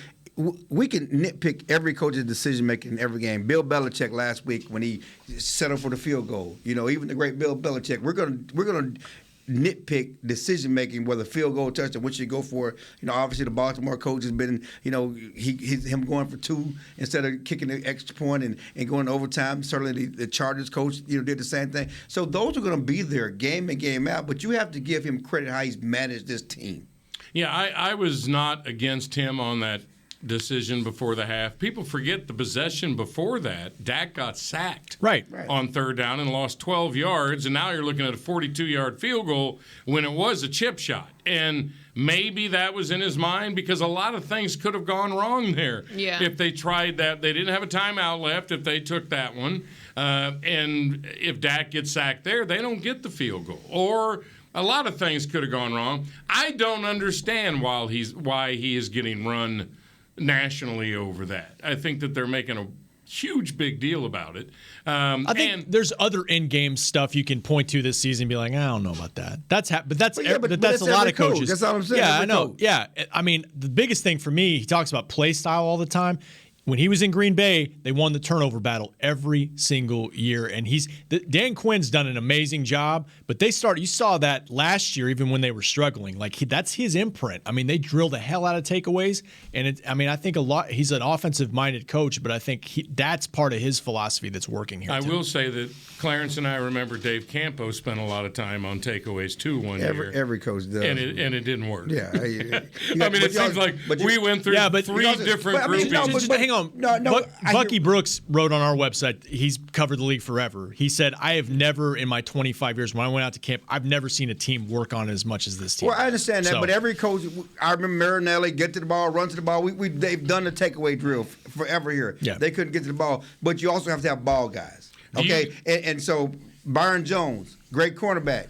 we can nitpick every coach's decision making in every game. Bill Belichick last week when he settled for the field goal. Even the great Bill Belichick. We're gonna nitpick decision making, whether field goal, touchdown, which you go for. Obviously the Baltimore coach has been, him going for 2 instead of kicking the extra point and going to overtime. Certainly the Chargers coach, did the same thing. So those are going to be there game in, game out. But you have to give him credit how he's managed this team. Yeah, I was not against him on that decision before the half. People forget the possession before that. Dak got sacked on third down and lost 12 yards, and now you're looking at a 42-yard field goal when it was a chip shot. And maybe that was in his mind because a lot of things could have gone wrong there. Yeah. If they tried that. They didn't have a timeout left if they took that one. And if Dak gets sacked there, they don't get the field goal. Or a lot of things could have gone wrong. I don't understand why he is getting run nationally over that. I think that they're making a huge big deal about it. I think there's other in-game stuff you can point to this season and be like, I don't know about that. That's a lot of coaches. That's all I'm saying. Yeah, I know. Yeah, I mean, the biggest thing for me, he talks about play style all the time. When he was in Green Bay, they won the turnover battle every single year. And Dan Quinn's done an amazing job, but you saw that last year, even when they were struggling. That's his imprint. I mean, they drill the hell out of takeaways. And I think he's an offensive-minded coach, but I think that's part of his philosophy that's working here. I will say that Clarence and I remember Dave Campo spent a lot of time on takeaways too one year. Every coach does. And it didn't work. Yeah. It seems like we went through three different groupings. Hang on. Bucky Brooks wrote on our website, he's covered the league forever. He said, I have never, in my 25 years, when I went out to camp, I've never seen a team work on as much as this team. Well, I understand that, but every coach, I remember Marinelli, get to the ball, run to the ball. They've done the takeaway drill forever here. Yeah. They couldn't get to the ball, but you also have to have ball guys. Okay? And so Byron Jones, great cornerback,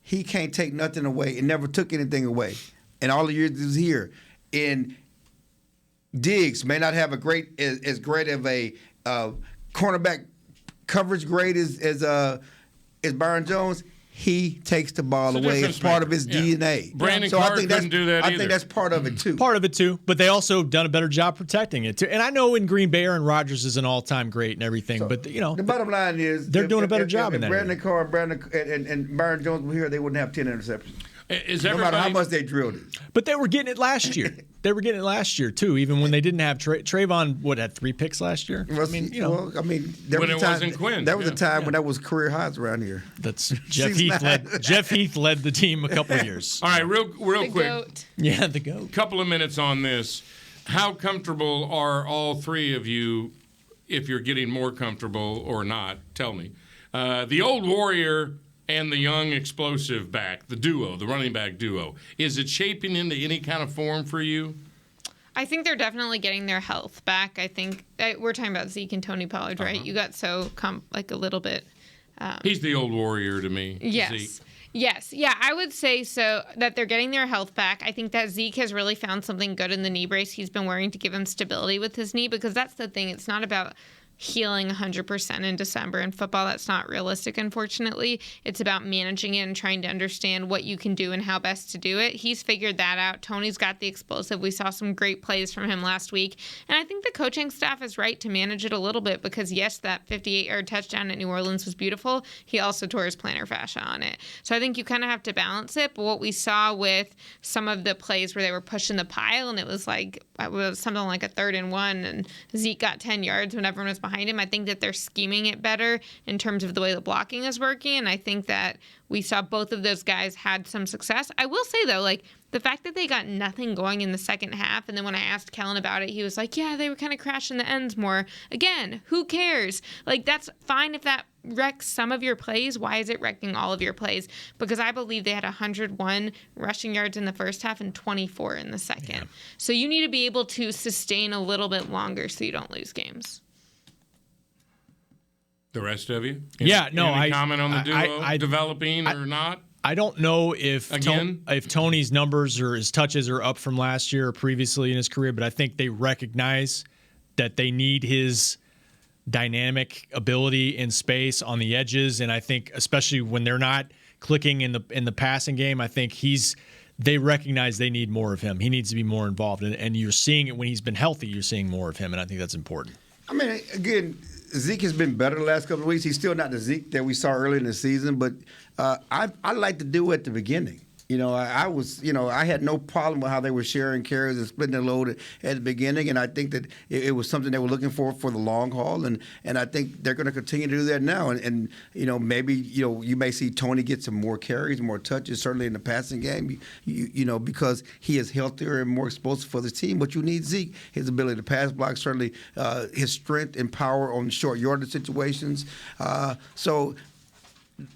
he can't take nothing away and never took anything away. And all the years he was here. And Diggs may not have as great of a cornerback coverage grade as Byron Jones. He takes the ball away. It's part of his DNA. Brandon Carr couldn't do that either. I think that's part of it too. Part of it too, but they also done a better job protecting it too. And I know in Green Bay, Aaron Rodgers is an all-time great and everything, but the bottom line is they're doing a better job in that. Brandon Carr and Byron Jones were here, they wouldn't have 10 interceptions. No matter how much they drilled it. But they were getting it last year. They were getting it last year too, even when they didn't have Trayvon. Had 3 picks last year? Well, when it wasn't Quinn. That was a time when that was career highs around here. That's Jeff Heath led the team a couple of years. All right, real quick. Goat. Yeah, the GOAT. Couple of minutes on this. How comfortable are all three of you? If you're getting more comfortable or not, tell me. The old Warrior and the young explosive back, the running back duo, is it shaping into any kind of form for you? I think they're definitely getting their health back. I think we're talking about Zeke and Tony Pollard, right? You got so a little bit. He's the old Warrior to me. Yes. Zeke. Yes. Yeah, I would say so that they're getting their health back. I think that Zeke has really found something good in the knee brace he's been wearing to give him stability with his knee, because that's the thing. It's not about healing 100% in December in football. That's not realistic, unfortunately. It's about managing it and trying to understand what you can do and how best to do it. He's figured that out. Tony's got the explosive. We saw some great plays from him last week. And I think the coaching staff is right to manage it a little bit, because, yes, that 58-yard touchdown at New Orleans was beautiful. He also tore his plantar fascia on it. So I think you kind of have to balance it. But what we saw with some of the plays where they were pushing the pile and it was something like a 3rd and 1 and Zeke got 10 yards when everyone was behind him, I think that they're scheming it better in terms of the way the blocking is working, and I think that we saw both of those guys had some success. I will say, though, the fact that they got nothing going in the second half, and then when I asked Kellen about it, he was like, yeah, they were kind of crashing the ends more. Again, who cares? That's fine if that wrecks some of your plays. Why is it wrecking all of your plays? Because I believe they had 101 rushing yards in the first half and 24 in the second. Yeah. So you need to be able to sustain a little bit longer so you don't lose games. The rest of you? Any comment on the duo developing or not? I don't know if Tony's numbers or his touches are up from last year or previously in his career, but I think they recognize that they need his dynamic ability in space on the edges, and I think especially when they're not clicking in the passing game, I think they recognize they need more of him. He needs to be more involved, and you're seeing it when he's been healthy. You're seeing more of him, and I think that's important. I mean, again, Zeke has been better the last couple of weeks. He's still not the Zeke that we saw early in the season, but I like to do it at the beginning. I had no problem with how they were sharing carries and splitting the load at the beginning, and I think that it was something they were looking for the long haul, and I think they're going to continue to do that now. And maybe you may see Tony get some more carries, more touches, certainly in the passing game, because he is healthier and more explosive for the team. But you need Zeke, his ability to pass block, certainly his strength and power on short yardage situations. So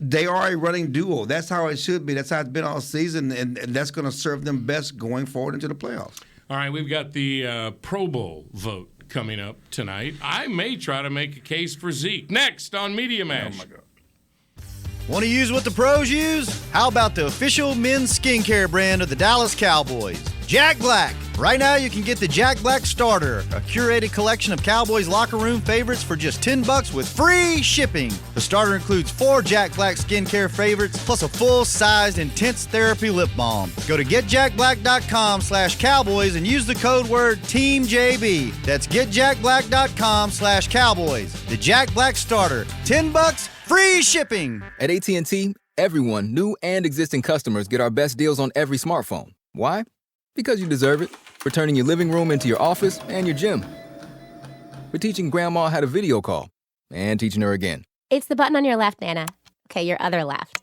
they are a running duo. That's how it should be. That's how it's been all season, and that's going to serve them best going forward into the playoffs. All right, we've got the Pro Bowl vote coming up tonight. I may try to make a case for Zeke. Next on Media Mash. Oh, my God. Want to use what the pros use? How about the official men's skincare brand of the Dallas Cowboys, Jack Black? Right now, you can get the Jack Black Starter, a curated collection of Cowboys locker room favorites for just $10 with free shipping. The starter includes 4 Jack Black skincare favorites, plus a full-sized intense therapy lip balm. Go to getjackblack.com/Cowboys and use the code word TEAMJB. That's getjackblack.com/Cowboys. The Jack Black Starter, $10, free shipping. At AT&T, everyone, new and existing customers, get our best deals on every smartphone. Why? Because you deserve it. For turning your living room into your office and your gym. For teaching Grandma how to video call and teaching her again. It's the button on your left, Nana. Okay, your other left.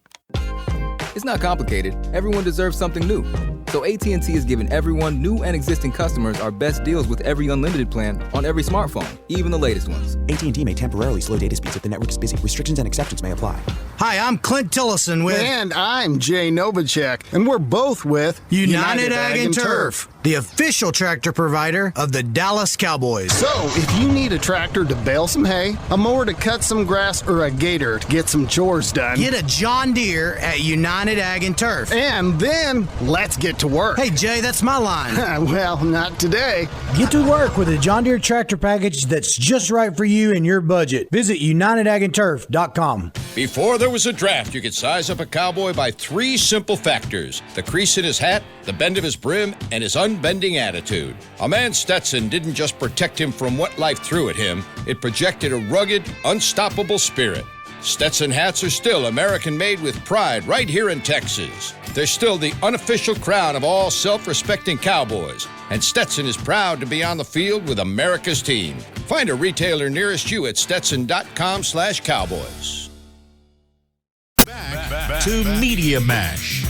It's not complicated. Everyone deserves something new. So AT&T is giving everyone, new and existing customers, our best deals with every unlimited plan on every smartphone, even the latest ones. AT&T may temporarily slow data speeds if the network is busy. Restrictions and exceptions may apply. Hi, I'm Clint Tillison with... And I'm Jay Novacek, and we're both with... United Ag and Turf, the official tractor provider of the Dallas Cowboys. So, if you need a tractor to bale some hay, a mower to cut some grass, or a gator to get some chores done... Get a John Deere at United Ag and Turf. And then, let's get to work. Hey, Jay, that's my line. Well, not today. Get to work with a John Deere tractor package that's just right for you and your budget. Visit UnitedAgAndTurf.com. Before there was a draft, you could size up a cowboy by 3 simple factors: the crease in his hat, the bend of his brim, and his unbending attitude. A man's Stetson didn't just protect him from what life threw at him, it projected a rugged, unstoppable spirit. Stetson hats are still American-made with pride right here in Texas. They're still the unofficial crown of all self-respecting cowboys, and Stetson is proud to be on the field with America's team. Find a retailer nearest you at stetson.com/cowboys. Back to Media Mash.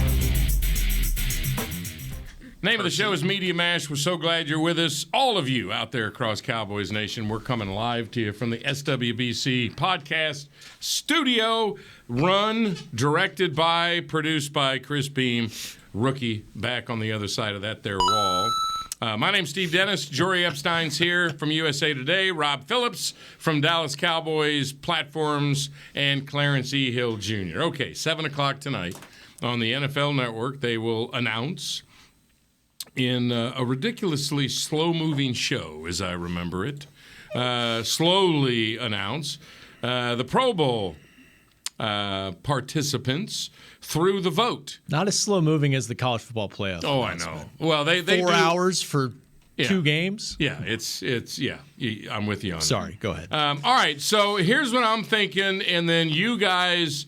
Name of the show is Media Mash. We're so glad you're with us. All of you out there across Cowboys Nation, we're coming live to you from the SWBC podcast studio, run, directed by, produced by Chris Beam, rookie back on the other side of that there wall. My name's Steve Dennis. Jory Epstein's here from USA Today. Rob Phillips from Dallas Cowboys Platforms, and Clarence E. Hill Jr. Okay, 7 o'clock tonight on the NFL Network, they will announce in a ridiculously slow-moving show, as I remember it, slowly announce the Pro Bowl participants through the vote. Not as slow-moving as the college football playoff. Oh, I know. Well, they 4 hours for 2 games? Yeah, it's I'm with you on that. Sorry, go ahead. All right, so here's what I'm thinking, and then you guys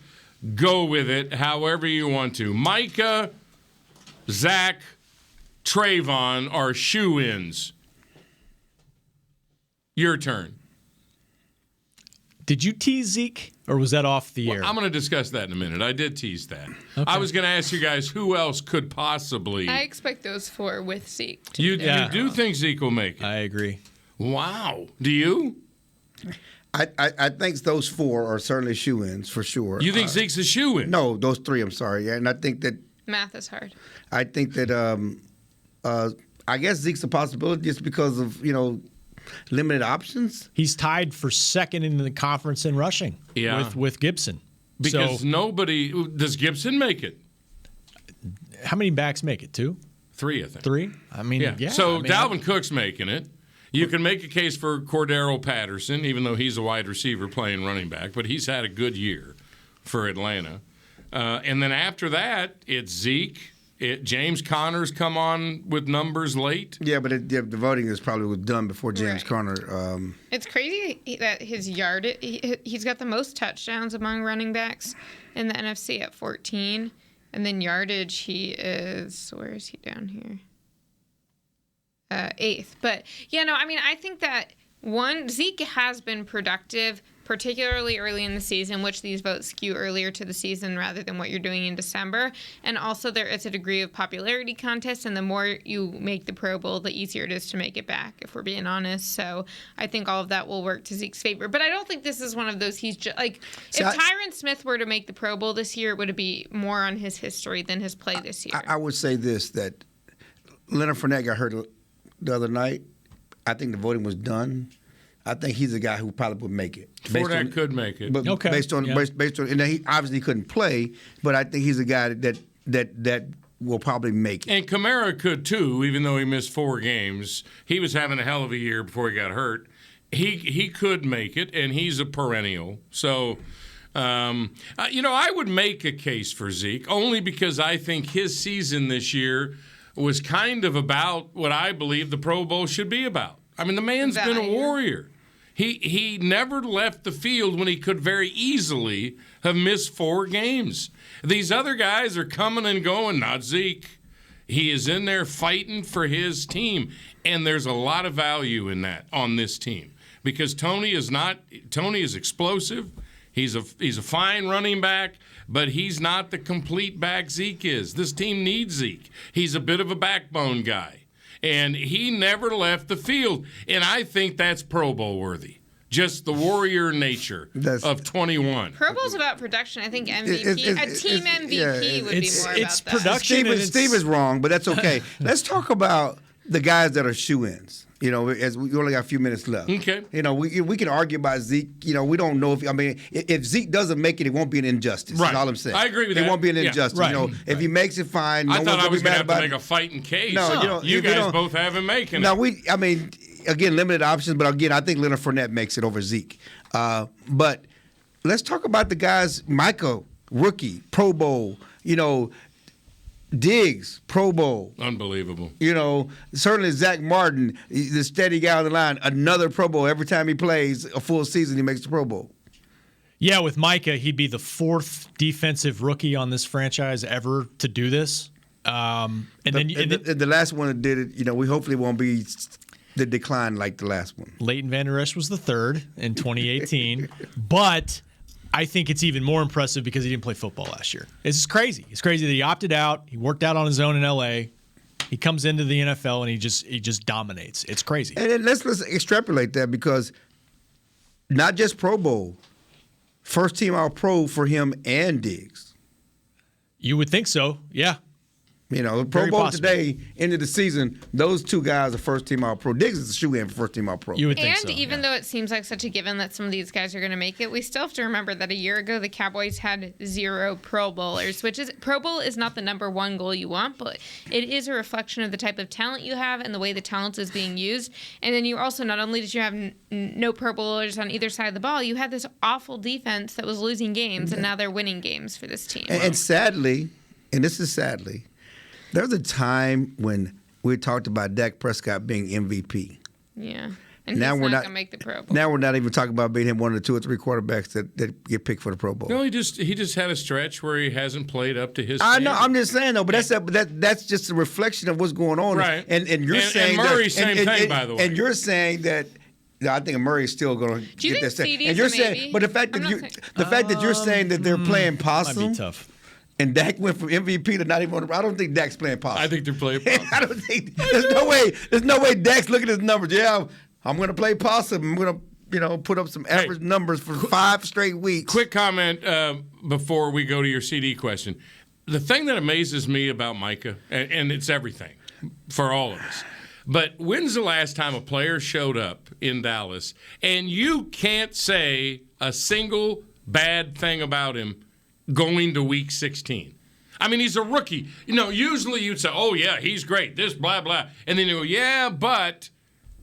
go with it however you want to. Micah, Zach, Trayvon are shoe-ins. Your turn. Did you tease Zeke, or was that off the air? I'm going to discuss that in a minute. I did tease that. Okay. I was going to ask you guys who else could possibly. I expect those 4 with Zeke. You do think Zeke will make it? I agree. Wow. Do you? I think those 4 are certainly shoe-ins for sure. You think Zeke's a shoe-in? No, those 3. I'm sorry, and I think that math is hard. I think that I guess Zeke's a possibility just because of limited options. He's tied for second in the conference in rushing with Gibson. Because does Gibson make it? How many backs make it? 2? 3, I think. 3? I mean, yeah. So Dalvin Cook's making it. You can make a case for Cordero Patterson, even though he's a wide receiver playing running back, but he's had a good year for Atlanta. And then after that, it's Zeke. James Conner's come on with numbers late. Yeah, but the voting is probably done before James Conner. It's crazy that his he's got the most touchdowns among running backs in the NFC at 14. And then yardage, he is, where is he down here? 8th. But, I think that, Zeke has been productive, particularly early in the season, which these votes skew earlier to the season rather than what you're doing in December. And also there is a degree of popularity contest, and the more you make the Pro Bowl, the easier it is to make it back, if we're being honest. So I think all of that will work to Zeke's favor. But I don't think this is one of those if Tyron Smith were to make the Pro Bowl this year, it would be more on his history than his play this year. I would say this, that Leonard Fournette got hurt the other night. I think the voting was done. I think he's a guy who probably would make it. Fournette could make it. But based on, and he obviously couldn't play, but I think he's a guy that will probably make it. And Kamara could too, even though he missed 4 games. He was having a hell of a year before he got hurt. He could make it, and he's a perennial. So, I would make a case for Zeke only because I think his season this year was kind of about what I believe the Pro Bowl should be about. I mean, the man's been a warrior. He never left the field when he could very easily have missed 4 games. These other guys are coming and going, not Zeke. He is in there fighting for his team, and there's a lot of value in that on this team because Tony is explosive. He's a fine running back, but he's not the complete back Zeke is. This team needs Zeke. He's a bit of a backbone guy. And he never left the field. And I think that's Pro Bowl worthy. Just the warrior nature of 21. Pro Bowl's about production. I think MVP, a team MVP would be more about that. Production. Steve is wrong, but that's okay. Let's talk about the guys that are shoe-ins. As we only got a few minutes left. Okay. We can argue about Zeke. We don't know if Zeke doesn't make it, it won't be an injustice. Right. That's all I'm saying. I agree with that. It won't be an injustice. Right. If he makes it, fine. I thought I was going to have to make a fighting case. No, you guys both have him making it. Again, limited options, but again, I think Leonard Fournette makes it over Zeke. But let's talk about the guys. Michael, rookie, Pro Bowl. Diggs, Pro Bowl. Unbelievable. Certainly Zach Martin, the steady guy on the line, another Pro Bowl. Every time he plays a full season, he makes the Pro Bowl. Yeah, with Micah, he'd be the 4th defensive rookie on this franchise ever to do this. And the last one that did it, we hopefully won't be the decline like the last one. Leighton Vander Esch was the 3rd in 2018, but I think it's even more impressive because he didn't play football last year. It's just crazy. It's crazy that he opted out. He worked out on his own in L.A. He comes into the NFL and he just dominates. It's crazy. And then let's extrapolate that because not just Pro Bowl, first team All-Pro for him and Diggs. You would think so, yeah. Pro Bowl today, end of the season, those 2 guys are first-team All-Pro. Diggs is a shoe-in for first-team All-Pro. You would think so. And even though it seems like such a given that some of these guys are going to make it, we still have to remember that a year ago the Cowboys had 0 Pro Bowlers, Pro Bowl is not the number 1 goal you want, but it is a reflection of the type of talent you have and the way the talent is being used. And then you also, not only did you have no Pro Bowlers on either side of the ball, you had this awful defense that was losing games, and now they're winning games for this team. And sadly, there was a time when we talked about Dak Prescott being MVP. Yeah. And now we're not going to make the Pro Bowl. Now we're not even talking about being him one of the 2 or 3 quarterbacks that get picked for the Pro Bowl. No, he just had a stretch where he hasn't played up to his standard. I know. I'm just saying, though, but that's just a reflection of what's going on. Right. And you're saying and Murray, same thing, by the way. And you're saying that I think Amari is still going to get that second. And you're saying, but the fact that you're saying that they're playing possum might be tough. And Dak went from MVP to not even on the. I don't think Dak's playing possum. I think they're playing possum. I don't think there's no way Dak's looking at his numbers. Yeah, I'm going to play possum. I'm going to put up some average numbers for 5 straight weeks. Quick comment before we go to your CD question. The thing that amazes me about Micah, and it's everything for all of us, But when's the last time a player showed up in Dallas and you can't say a single bad thing about him going to week 16? I mean, he's a rookie. Usually you'd say, oh, yeah, he's great, this, blah, blah. And then you go, yeah, but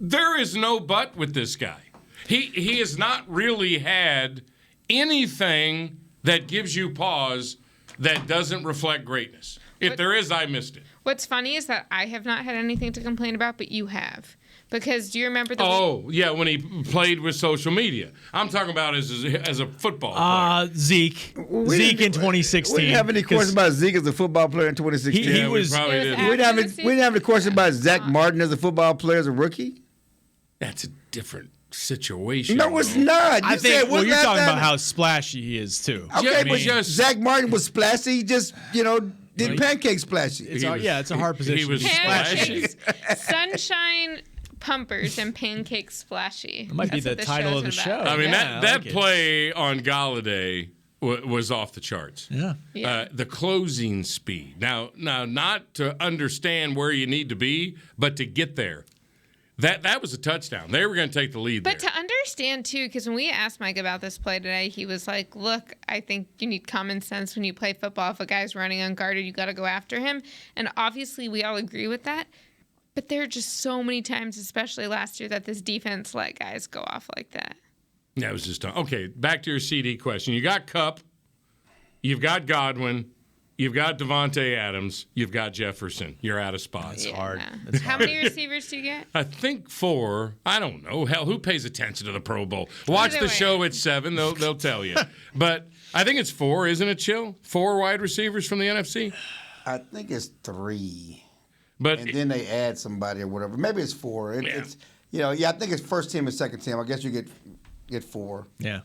there is no but with this guy. He has not really had anything that gives you pause that doesn't reflect greatness. If there is, I missed it. What's funny is that I have not had anything to complain about, but you have. Because do you remember yeah, when he played with social media. I'm talking about as a football player. Zeke in 2016. We didn't have any question about Zeke as a football player in 2016. He was. We probably didn't. We didn't have any question about Zach Martin as a football player as a rookie. That's a different situation. No, it's not. I think. Well, you're talking about how splashy he is too. Okay, but Zach Martin was splashy. He just did pancake splashy. It's a hard position. He was splashy. Sunshine pumpers and pancake splashy. That might be the title of the show. I mean, that play on Galladay was off the charts. Yeah. The closing speed. Now, not to understand where you need to be, but to get there. That was a touchdown. They were going to take the lead But there. to understand, too, because when we asked Mike about this play today, he was like, look, I think you need common sense when you play football. If a guy's running unguarded, you got to go after him. And obviously, we all agree with that. But there are just so many times, especially last year, that this defense let guys go off like that. That was just okay. Back to your CD question. You got Kupp, you've got Godwin, you've got Devontae Adams, you've got Jefferson. You're out of spots. It's hard. How many receivers do you get? I think 4. I don't know. Hell, who pays attention to the Pro Bowl? Watch the show at 7. They'll tell you. But I think it's 4, isn't it, Chill? 4 wide receivers from the NFC. I think it's 3. But and then they add somebody or whatever. Maybe it's 4. It's I think it's first team and second team. I guess you get 4. Yeah.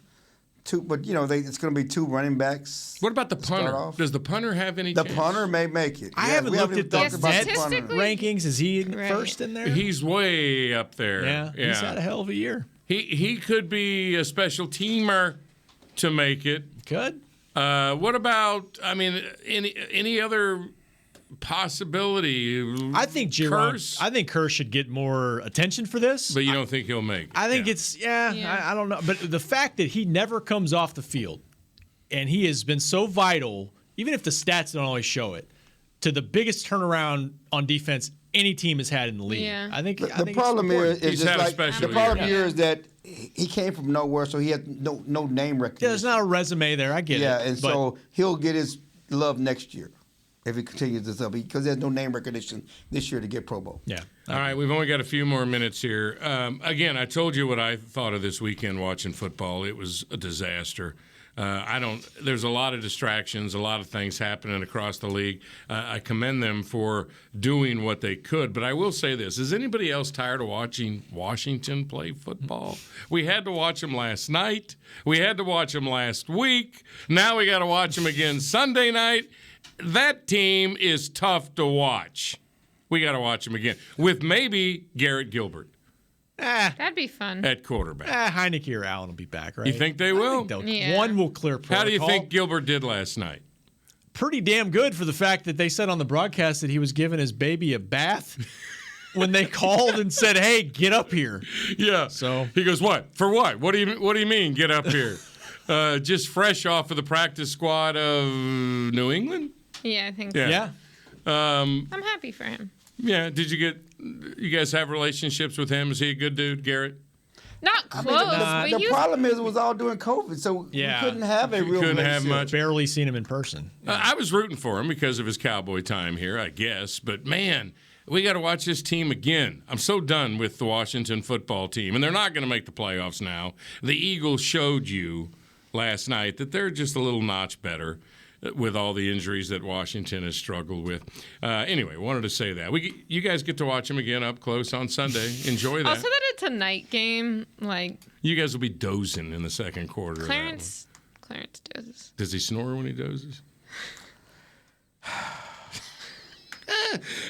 2, but it's going to be 2 running backs. What about the punter? Does the punter have any chance? The punter may make it. I haven't looked at the statistically rankings. Is he first in there? He's way up there. Yeah. He's had a hell of a year. He could be a special teamer to make it. Could. What about, any other possibility? I think Curse? I think Curse should get more attention for this. But you don't think he'll make it? I think I don't know. But the fact that he never comes off the field and he has been so vital, even if the stats don't always show it, to the biggest turnaround on defense any team has had in the league. Yeah. I think the problem here is just like the problem here is that he came from nowhere, so he has no name recognition. Yeah, there's not a resume there. I get it. Yeah, and so he'll get his love next year if he continues this up, because there's no name recognition this year to get Pro Bowl. Yeah. All right, we've only got a few more minutes here. Again, I told you what I thought of this weekend watching football. It was a disaster. There's a lot of distractions, a lot of things happening across the league. I commend them for doing what they could, but I will say this. Is anybody else tired of watching Washington play football? We had to watch them last night. We had to watch them last week. Now we got to watch them again Sunday night. That team is tough to watch. We got to watch them again with maybe Garrett Gilbert. That'd be fun. At quarterback. Heineke or Allen will be back, right? You think they will? One will clear protocol. How do you think Gilbert did last night? Pretty damn good for the fact that they said on the broadcast that he was giving his baby a bath when they called and said, "Hey, get up here." Yeah. So he goes, "What? For what? What do you mean, get up here?" Just fresh off of the practice squad of New England? Yeah, I think so. Yeah. I'm happy for him. Yeah. Did you guys have relationships with him? Is he a good dude, Garrett? Not close. The problem is it was all during COVID, so we couldn't have a real couldn't have relationship. much. Barely seen him in person. I was rooting for him because of his Cowboy time here, I guess. But, man, we got to watch this team again. I'm so done with the Washington football team, and they're not going to make the playoffs now. The Eagles showed you last night that they're just a little notch better with all the injuries that Washington has struggled with. Anyway, wanted to say that. You guys get to watch them again up close on Sunday. Enjoy that. Also that it's a night game. You guys will be dozing in the second quarter. Clarence dozes. Does he snore when he dozes?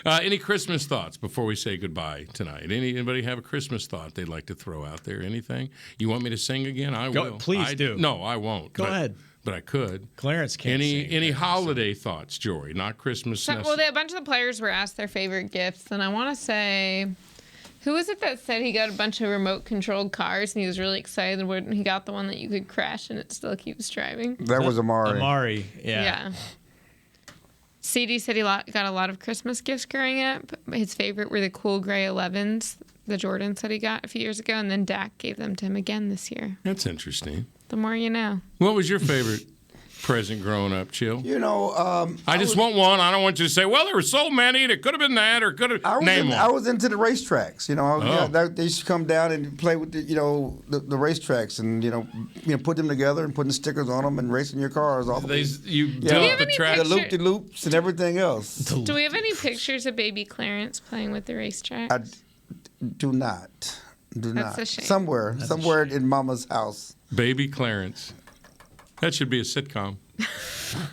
Any Christmas thoughts before we say goodbye tonight? Anybody have a Christmas thought they'd like to throw out there? Anything? You want me to sing again? I will. Please do. No, I won't. Go ahead. But I could. Clarence can't sing. Any holiday thoughts, Jory? Not Christmas. A bunch of the players were asked their favorite gifts, and I want to say Who was it that said he got a bunch of remote-controlled cars and he was really excited when he got the one that you could crash and it still keeps driving? That was Amari. Amari, yeah. CD said he got a lot of Christmas gifts growing up. His favorite were the cool gray 11s, the Jordans that he got a few years ago, and then Dak gave them to him again this year. That's interesting. The more you know. What was your favorite present growing up, Chill? You know, I just want one. I don't want you to say, well, there were so many. It could have been that, or could have name one. I was into the racetracks. You know, they used to come down and play with the racetracks, and put them together and putting stickers on them and racing your cars. All the way. You built the track, the loop-de-loops, and everything else. Do we have any pictures of baby Clarence playing with the racetracks? I do not. That's a shame. Somewhere in Mama's house. Baby Clarence. That should be a sitcom.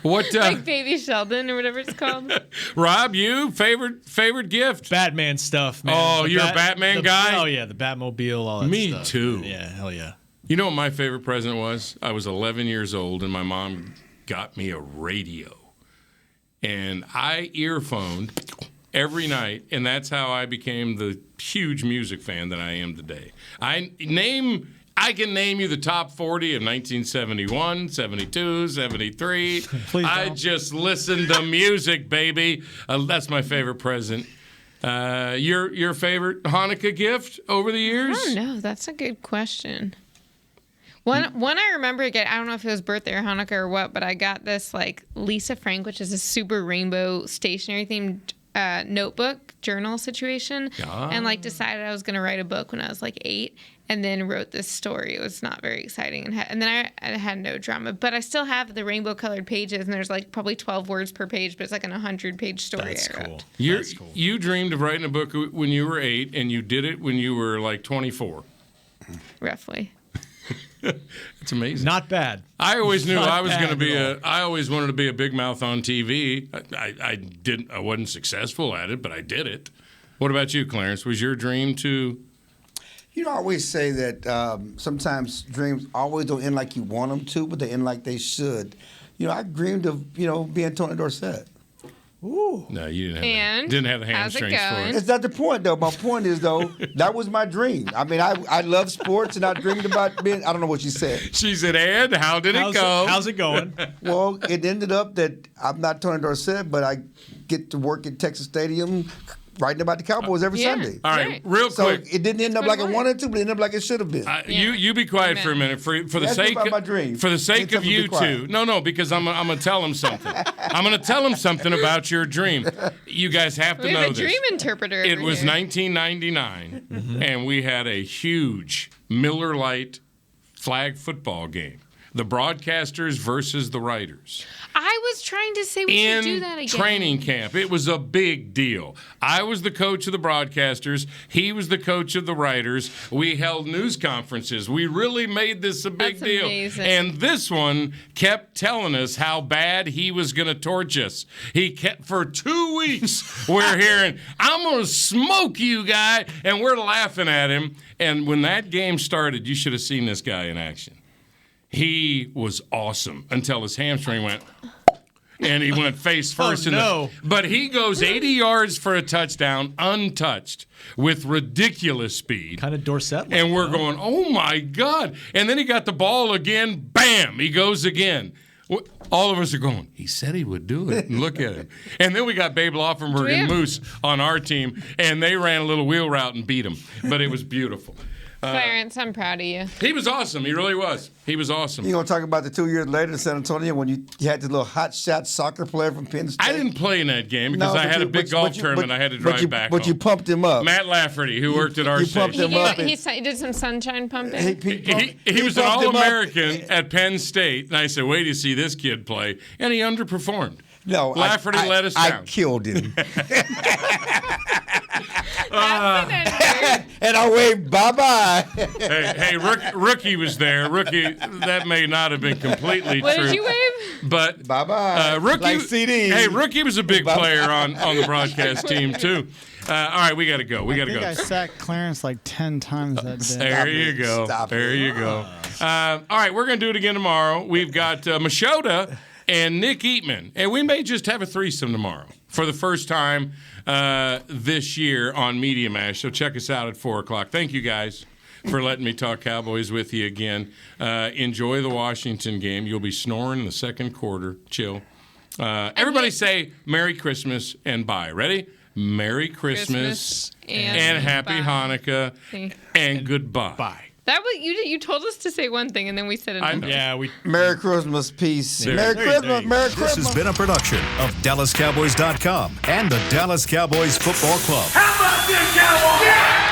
What like Baby Sheldon or whatever it's called. Rob, you favorite gift? Batman stuff, man. Oh, you're a Batman guy? Oh yeah, the Batmobile, all that Me stuff. too. Yeah, hell yeah. You know what my favorite present was? I was 11 years old and my mom got me a radio. And I earphoned every night, and that's how I became the huge music fan that I am today. I can name you the top 40 of 1971, 72, 73. I just listened to music, baby. That's my favorite present. Your favorite Hanukkah gift over the years? I don't know. That's a good question. One I remember getting, I don't know if it was birthday or Hanukkah or what, but I got this like Lisa Frank, which is a super rainbow stationery themed notebook journal situation, and like decided I was going to write a book when I was like 8, and then wrote this story. It was not very exciting, and then I had no drama, but I still have the rainbow colored pages, and there's like probably 12 words per page, but it's like an 100-page story. That's I wrote. cool. You dreamed of writing a book when you were 8, and you did it when you were like 24. Roughly. It's amazing. Not bad. I always knew Not I was going to bad be at all. I always wanted to be a big mouth on TV. I wasn't successful at it, but I did it. What about you, Clarence? Was your dream to? You know, I always say that sometimes dreams always don't end like you want them to, but they end like they should. You know, I dreamed of being Tony Dorsett. Ooh. No, you didn't have And didn't have the how's it hamstrings for going? it. It's not the point, though. My point is, though, that was my dream. I mean, I love sports, and I dreamed about being. I don't know what she said. She said, "And how did it go? How's it going?" Well, it ended up that I'm not Tony Dorsett, but I get to work at Texas Stadium writing about the Cowboys every Sunday. All right, real quick. So it didn't end up like I wanted to, but it ended up like it should have been. You be quiet for a minute for the Ask me sake about my dream. for the sake Tell of me to be you quiet. two. No, because I'm gonna tell them something. I'm gonna tell them something about your dream. You guys have to We know have a this. dream interpreter. It over was here. 1999, and we had a huge Miller Lite flag football game. The broadcasters versus the writers. I was trying to say we should do that again. Training camp. It was a big deal. I was the coach of the broadcasters. He was the coach of the writers. We held news conferences. We really made this a big That's deal. amazing. And this one kept telling us how bad he was going to torch us. He kept, for 2 weeks, we're hearing, I'm going to smoke you, guy. And we're laughing at him. And when that game started, you should have seen this guy in action. He was awesome until his hamstring went, and he went face first. But he goes 80 yards for a touchdown, untouched, with ridiculous speed. Kind of Dorsett. And we're going, oh my God! And then he got the ball again. Bam! He goes again. All of us are going, he said he would do it. And look at him. And then we got Babe Laufenberg and Moose on our team, and they ran a little wheel route and beat him. But it was beautiful. Clarence, I'm proud of you. He was awesome. He really was. He was awesome. You gonna talk about the 2 years later in San Antonio when you had the little hot shot soccer player from Penn State? I didn't play in that game because I had a big golf tournament. I had to drive back But home. you pumped him up. Matt Lafferty, who worked at our you pumped station. him up. He did some sunshine pumping. He was an All-American at Penn State, and I said, wait till you see this kid play. And he underperformed. No, Lafferty let us down. I killed him. And I waved bye-bye. hey, Rookie was there. Rookie, that may not have been completely What true. did you wave? But bye-bye. Rookie, Like CD. Hey, Rookie was a big player on the broadcast team, too. All right, we got to go. We got to go. I sacked Clarence like 10 times that day. There you go. There you go. All right, we're going to do it again tomorrow. We've got Machota and Nick Eatman. And we may just have a threesome tomorrow for the first time this year on Media Mash. So check us out at 4 o'clock. Thank you, guys, for letting me talk Cowboys with you again. Enjoy the Washington game. You'll be snoring in the second quarter. Chill. Everybody say Merry Christmas and bye. Ready? Merry Christmas and Happy Hanukkah and goodbye. Bye. That was you told us to say one thing and then we said another. Merry Christmas, peace. There. Merry Christmas, Merry Christmas. This has been a production of DallasCowboys.com and the Dallas Cowboys Football Club. How about this, Cowboys? Yeah!